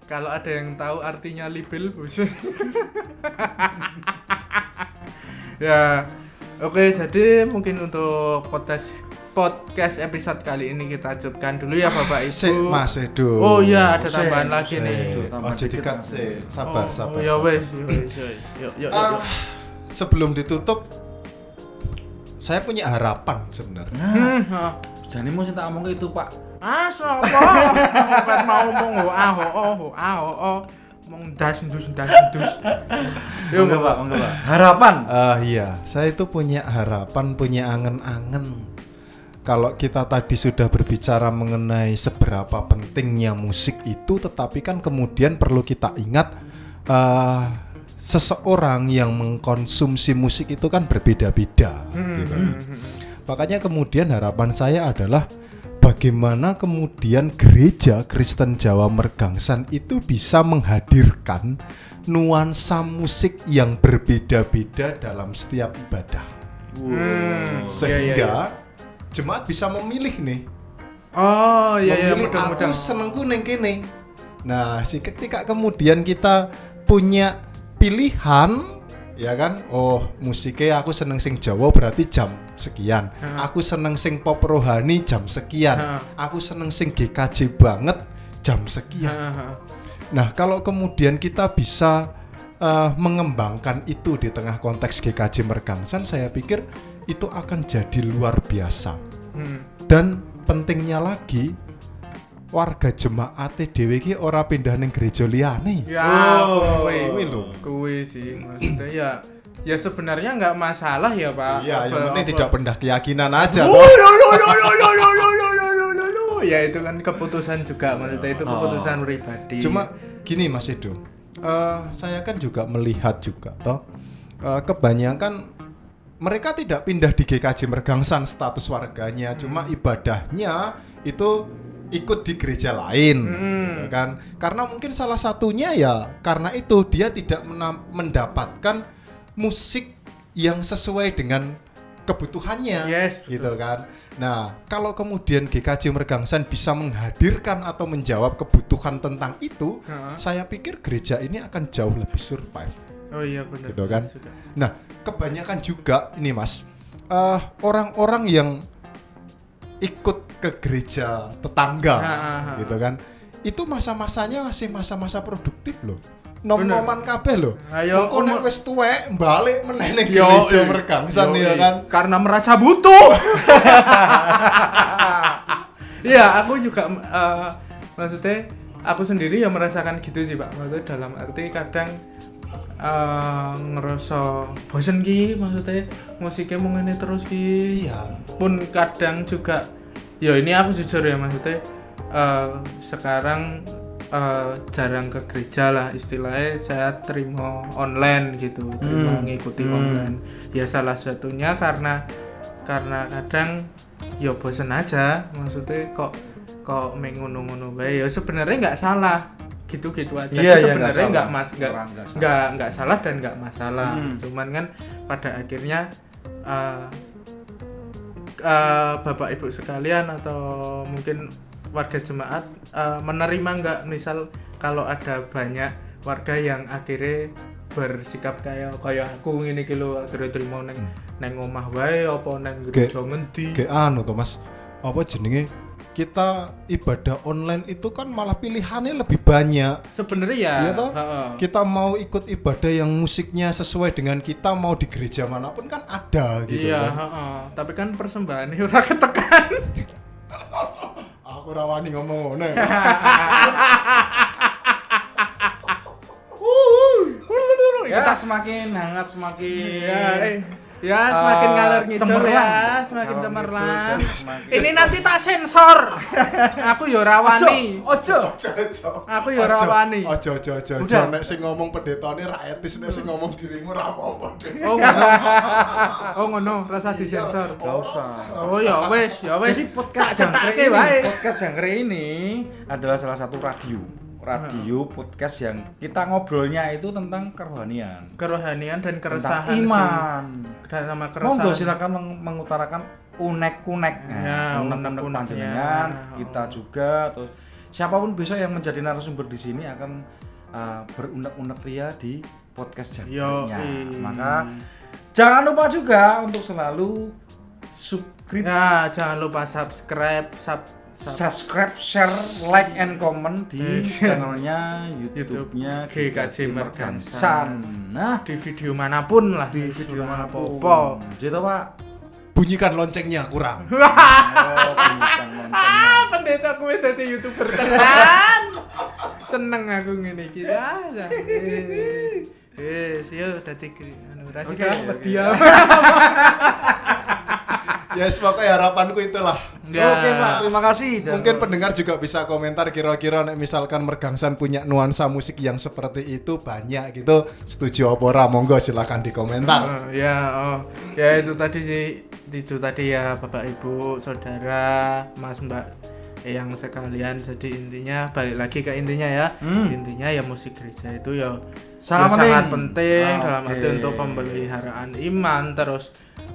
[SPEAKER 2] Kalau ada yang tahu artinya libel, bos. Ya. Oke, jadi mungkin untuk podcast episode kali ini kita cukupkan dulu ya Bapak Ibu.
[SPEAKER 3] Sik Mas Edo.
[SPEAKER 2] Oh iya, ada
[SPEAKER 1] Sik,
[SPEAKER 2] tambahan lagi
[SPEAKER 1] sik.
[SPEAKER 2] nih.
[SPEAKER 1] Tambah
[SPEAKER 3] Oh jadi
[SPEAKER 1] dikit,
[SPEAKER 3] kan
[SPEAKER 1] Mas.
[SPEAKER 3] sabar
[SPEAKER 2] Oh,
[SPEAKER 3] sabar.
[SPEAKER 2] Ya
[SPEAKER 3] sabar.
[SPEAKER 2] wes, yuk.
[SPEAKER 3] Sebelum ditutup saya punya harapan sebenarnya.
[SPEAKER 1] Nah, jane mau tak ngomong itu Pak.
[SPEAKER 2] Sapa? Kan mau ngomong mong das.
[SPEAKER 1] Yo enggak Pak, enggak Pak. Harapan.
[SPEAKER 3] Iya, saya itu punya harapan, punya angen-angen. Kalau kita tadi sudah berbicara mengenai seberapa pentingnya musik itu, tetapi kan kemudian perlu kita ingat seseorang yang mengkonsumsi musik itu kan berbeda-beda. Gitu. Makanya kemudian harapan saya adalah bagaimana kemudian gereja Kristen Jawa Mergangsan itu bisa menghadirkan nuansa musik yang berbeda-beda dalam setiap ibadah. Sehingga jemaat bisa memilih nih.
[SPEAKER 2] Oh iya
[SPEAKER 3] Memilih
[SPEAKER 2] mudah-mudahan.
[SPEAKER 3] aku senengku neng kene. Nah, ketika kemudian kita punya pilihan, ya kan? Oh, musiknya aku seneng sing Jawa berarti jam sekian. Aku seneng sing pop rohani jam sekian. Aku seneng sing GKJ banget jam sekian. Nah, kalau kemudian kita bisa mengembangkan itu di tengah konteks GKJ Mergangsan, saya pikir itu akan jadi luar biasa. Dan pentingnya lagi, warga jemaat dhewe iki ora pindah ning gereja liyane.
[SPEAKER 2] Ya,
[SPEAKER 3] kuwi lho.
[SPEAKER 2] Kuwi sih maksudnya ya sebenarnya nggak masalah ya Pak.
[SPEAKER 3] Iya, yang penting
[SPEAKER 2] Apa-
[SPEAKER 3] tidak pindah keyakinan aja.
[SPEAKER 2] Oh,
[SPEAKER 3] toh.
[SPEAKER 2] Ya itu kan keputusan juga, maksudnya itu keputusan pribadi.
[SPEAKER 3] Cuma gini Mas Edo, saya kan juga melihat juga toh, kebanyakan mereka tidak pindah di GKJ Mergangsan status warganya, cuma ibadahnya itu ikut di gereja lain, ya kan? Karena mungkin salah satunya ya karena itu dia tidak mendapatkan musik yang sesuai dengan kebutuhannya,
[SPEAKER 2] Yes, betul.
[SPEAKER 3] gitu kan? Nah, kalau kemudian GKJ Mergangsan bisa menghadirkan atau menjawab kebutuhan tentang itu, saya pikir gereja ini akan jauh lebih survive.
[SPEAKER 2] Oh iya benar.
[SPEAKER 3] Gitu kan?
[SPEAKER 2] Sudah.
[SPEAKER 3] Nah, kebanyakan juga ini Mas, orang-orang yang ikut ke gereja tetangga, gitu kan? Itu masa-masanya masih masa-masa produktif loh. Nom-noman kabeh loh.
[SPEAKER 2] Ayo,
[SPEAKER 3] Engko nek wis tuwek balik meneh ning
[SPEAKER 2] Yo,
[SPEAKER 3] gereja Mergangsan ya kan.
[SPEAKER 2] Karena merasa butuh. Iya, aku juga maksudnya aku sendiri ya merasakan gitu sih Pak. Maksudnya dalam arti kadang ngerasa bosen ki, maksudnya musiknya mau ngene terus ki.
[SPEAKER 3] Iya.
[SPEAKER 2] Pun kadang juga ya ini aku jujur ya maksudnya sekarang jarang ke gereja lah istilahnya, saya terima online gitu, terima ngikuti online. Ya salah satunya karena kadang ya bosen aja, maksudnya kok mengono-ngono bae. Ya sebenarnya nggak salah, gitu-gitu aja.
[SPEAKER 1] Iya, iya,
[SPEAKER 2] Sebenarnya
[SPEAKER 1] nggak
[SPEAKER 2] nggak salah dan nggak masalah. Cuman kan pada akhirnya Bapak Ibu sekalian atau mungkin warga jemaat menerima nggak, misal kalau ada banyak warga yang akhirnya bersikap kayak aku ngene iki lho, akhirnya terima neng omah wae apa neng gereja ngendi.
[SPEAKER 3] Kayak anu tuh Mas, apa jenenge, kita ibadah online itu kan malah pilihannya lebih banyak.
[SPEAKER 2] Sebenarnya ya.
[SPEAKER 3] Iya toh? Kita mau ikut ibadah yang musiknya sesuai dengan kita, mau di gereja manapun kan ada gitu
[SPEAKER 2] Iya,
[SPEAKER 3] kan.
[SPEAKER 2] tapi kan persembahannya ora ketekan.
[SPEAKER 3] Aku rawani ngomong ngono.
[SPEAKER 1] Kita semakin hangat, semakin
[SPEAKER 2] Ya semakin ngalor ngidul
[SPEAKER 1] cemerlang.
[SPEAKER 2] ya, semakin
[SPEAKER 1] Ngalor
[SPEAKER 2] cemerlang.
[SPEAKER 1] ngidul, semakin-
[SPEAKER 2] Ini nanti tak sensor. Aku yo rawani.
[SPEAKER 1] Ojo.
[SPEAKER 2] Aku yo rawani.
[SPEAKER 3] Ojo.
[SPEAKER 2] Udah.
[SPEAKER 3] Nek sing ngomong pendetane ra etis, nek sing ngomong dirimu ra apa-apa. Dek.
[SPEAKER 2] Oh ngono. Oh ngono, rasa disensor.
[SPEAKER 1] Gak usah.
[SPEAKER 2] Oh ya wis.
[SPEAKER 1] Jadi podcast
[SPEAKER 2] Tak
[SPEAKER 1] Jangkrik
[SPEAKER 2] cetake
[SPEAKER 1] ini,
[SPEAKER 2] wae.
[SPEAKER 1] podcast Jangkrik ini adalah salah satu radio podcast yang kita ngobrolnya itu tentang kerohanian,
[SPEAKER 2] Kerohanian dan
[SPEAKER 1] tentang
[SPEAKER 2] keresahan
[SPEAKER 1] iman.
[SPEAKER 2] dan sama keresahan.
[SPEAKER 1] Monggo silakan mengutarakan unek-unek,
[SPEAKER 2] Ya,
[SPEAKER 1] unek-unek
[SPEAKER 2] unek-uneknya.
[SPEAKER 1] panjenengan, kita juga, terus siapapun besok yang menjadi narasumber di sini akan berunek-unek ria di podcast Jangkriknya.
[SPEAKER 2] Yoi.
[SPEAKER 1] Maka jangan lupa juga untuk selalu subscribe,
[SPEAKER 2] Ya, jangan lupa subscribe,
[SPEAKER 1] share, like, and comment di channelnya YouTube-nya
[SPEAKER 2] GKJ
[SPEAKER 1] Mergangsan. Nah,
[SPEAKER 2] di video manapun lah.
[SPEAKER 1] di video manapun.
[SPEAKER 2] Popo.
[SPEAKER 1] Jadi Pak.
[SPEAKER 3] Bunyikan loncengnya kurang.
[SPEAKER 1] Oh, bintang loncengnya.
[SPEAKER 2] Pendeta gue jadi YouTuber tenan. Seneng aku ngene iki aja. Siyo dadi anu
[SPEAKER 1] Oke, oke.
[SPEAKER 2] dia.
[SPEAKER 3] Yes, pokoknya harapanku itulah.
[SPEAKER 2] Ya.
[SPEAKER 1] Oke Pak, terima kasih. Dan
[SPEAKER 3] Mungkin pendengar juga bisa komentar kira-kira nek misalkan Mergangsan punya nuansa musik yang seperti itu banyak gitu. Setuju apa ora? Monggo silakan di komentar.
[SPEAKER 2] Ya itu tadi sih, itu tadi ya Bapak Ibu, Saudara, Mas Mbak yang sekalian. Jadi intinya balik lagi ke intinya ya. Intinya ya musik gereja itu ya sangat penting dalam arti untuk pemeliharaan iman, terus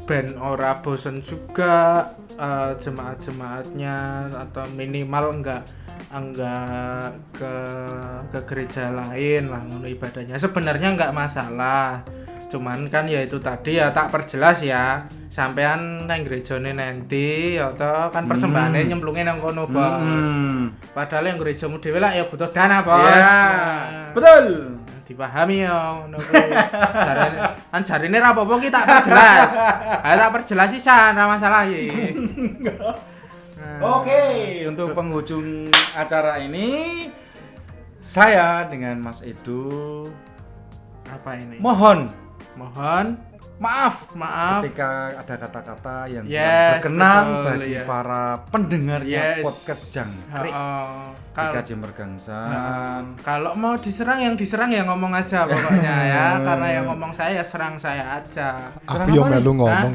[SPEAKER 2] band ora bosen juga, jemaat-jemaatnya atau minimal enggak ke gereja lain lah ngono ibadahnya. Sebenarnya enggak masalah. Cuman kan ya itu tadi ya tak perjelas ya. Sampean nang gerejane nanti atau kan persembahannya nyemplungin nang kono, Bos. Padahal yang gerejamu dhewe lah ya butuh dana, Bos.
[SPEAKER 1] Ya, betul.
[SPEAKER 2] Dipahami ya ngono kuwi. Jarine ra apa-apa ki tak perjelas. Ayo tak perjelas sisan ra masalah iki.
[SPEAKER 1] Oke, untuk penghujung acara ini saya dengan Mas Edu
[SPEAKER 2] Apa ini?
[SPEAKER 1] mohon
[SPEAKER 2] maaf
[SPEAKER 1] ketika ada kata-kata yang
[SPEAKER 2] Yes,
[SPEAKER 1] berkenan
[SPEAKER 2] betul,
[SPEAKER 1] bagi
[SPEAKER 2] ya.
[SPEAKER 1] para pendengarnya
[SPEAKER 2] Yes.
[SPEAKER 1] podcast Jangkrik GKJ Mergangsan.
[SPEAKER 2] Kalau mau diserang yang diserang ya ngomong aja pokoknya ya. Karena yang ngomong saya ya serang saya aja.
[SPEAKER 1] Serang
[SPEAKER 3] Aku yang
[SPEAKER 1] apa nih?
[SPEAKER 3] melu ngomong.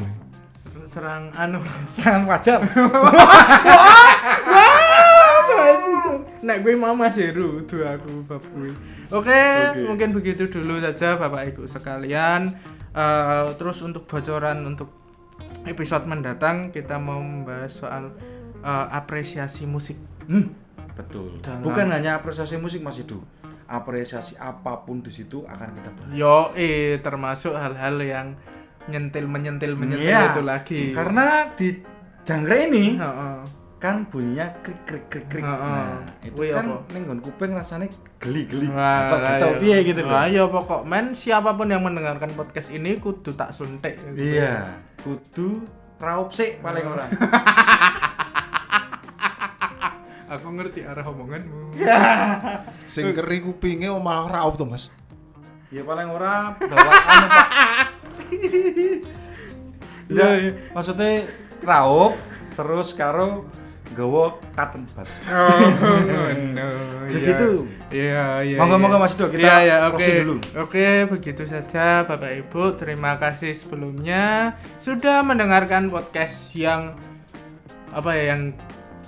[SPEAKER 2] Serang
[SPEAKER 1] Serangan wajar.
[SPEAKER 2] Nek gue mau Mas Heru tuh aku bab gue. Oke, mungkin begitu dulu saja Bapak Ibu sekalian. Terus untuk bocoran untuk episode mendatang kita mau membahas soal apresiasi musik.
[SPEAKER 1] Betul.
[SPEAKER 2] Dalam-
[SPEAKER 1] Bukan hanya apresiasi musik Mas Edu. Apresiasi apapun di situ akan kita bahas.
[SPEAKER 2] Termasuk hal-hal yang menyentil
[SPEAKER 1] Iya,
[SPEAKER 2] itu lagi.
[SPEAKER 1] Karena di Jangkrik ini
[SPEAKER 2] Heeh.
[SPEAKER 1] kan bunyinya krik krik krik krik. Nah, itu
[SPEAKER 2] Wih,
[SPEAKER 1] kan
[SPEAKER 2] apa?
[SPEAKER 1] ning nggon kuping rasanya geli-geli.
[SPEAKER 2] Wah,
[SPEAKER 1] Gatal piye gitu loh.
[SPEAKER 2] Ayo pokok men siapapun yang mendengarkan podcast ini kudu tak suntik.
[SPEAKER 1] Iya, kudu raup sik paling ora.
[SPEAKER 2] Aku ngerti arah omonganmu.
[SPEAKER 3] Sing keri kupinge malah raup to, Mas.
[SPEAKER 1] Ya paling ora bawaan Pak.
[SPEAKER 2] Iya,
[SPEAKER 1] Ya, maksudnya raup terus karo nggawa cotton bud. Begitu.
[SPEAKER 2] Iya.
[SPEAKER 1] Monggo Mas Edu, kita
[SPEAKER 2] oke.
[SPEAKER 1] closing dulu.
[SPEAKER 2] Oke, begitu saja Bapak Ibu. Terima kasih sebelumnya sudah mendengarkan podcast yang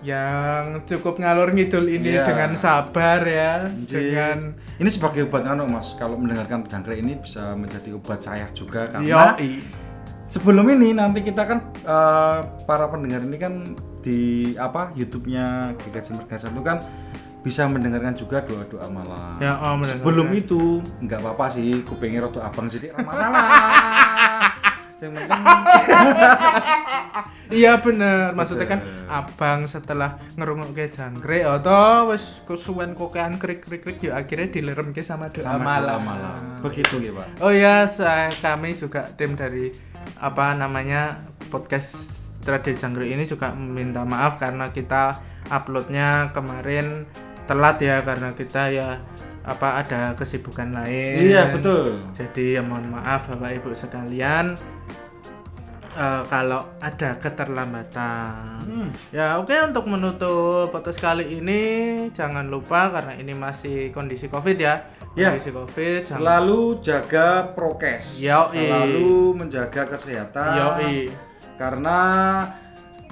[SPEAKER 2] yang cukup ngalor ngidul ini
[SPEAKER 1] Iya.
[SPEAKER 2] dengan sabar ya. Dengan
[SPEAKER 1] Ini sebagai obat Mas, kalau mendengarkan Jangkrik ini bisa menjadi obat saya juga karena sebelum ini nanti kita kan para pendengar ini kan di YouTube-nya GKJ Mergangsan itu kan bisa mendengarkan juga doa-doa malam.
[SPEAKER 2] Ya, mendengarkan.
[SPEAKER 1] Sebelum itu nggak apa-apa sih, kupingnya rada abang sithik ora masalah. Yang penting
[SPEAKER 2] Iya bener, maksudnya kan abang setelah ngerungokke Jangkrik atau wis kesuwen kokean krik-krik ya akhirnya dileremke sama doa
[SPEAKER 1] sama
[SPEAKER 2] malam.
[SPEAKER 1] doa malam. Begitu ya, Pak.
[SPEAKER 2] Oh ya, kami juga tim dari podcast Radio Jangkrik ini juga meminta maaf karena kita uploadnya kemarin telat ya karena kita ya ada kesibukan lain.
[SPEAKER 1] Iya, betul.
[SPEAKER 2] Jadi ya mohon maaf Bapak Ibu sekalian. kalau ada keterlambatan. Ya oke, untuk menutup podcast kali ini jangan lupa karena ini masih kondisi Covid ya.
[SPEAKER 1] Ya.
[SPEAKER 2] Kondisi Covid
[SPEAKER 1] Selalu jaga prokes.
[SPEAKER 2] Yoi.
[SPEAKER 1] Selalu menjaga kesehatan.
[SPEAKER 2] Yoi.
[SPEAKER 1] Karena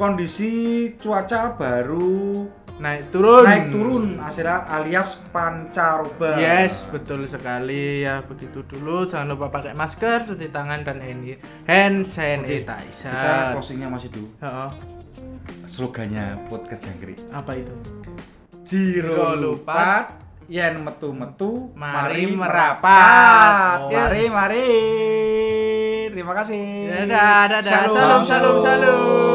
[SPEAKER 1] kondisi cuaca baru
[SPEAKER 2] naik turun
[SPEAKER 1] alias pancaroba.
[SPEAKER 2] Yes, betul sekali ya, begitu dulu. Jangan lupa pakai masker, cuci tangan dan hand sanitizer.
[SPEAKER 1] Kita closingnya masih dulu.
[SPEAKER 2] Heeh.
[SPEAKER 1] Slogannya podcast Jangkrik.
[SPEAKER 2] Apa itu?
[SPEAKER 1] Jiro lupat, yen metu-metu,
[SPEAKER 2] Mari merapat.
[SPEAKER 1] Mari. Terima kasih.
[SPEAKER 2] Dadah. Salam.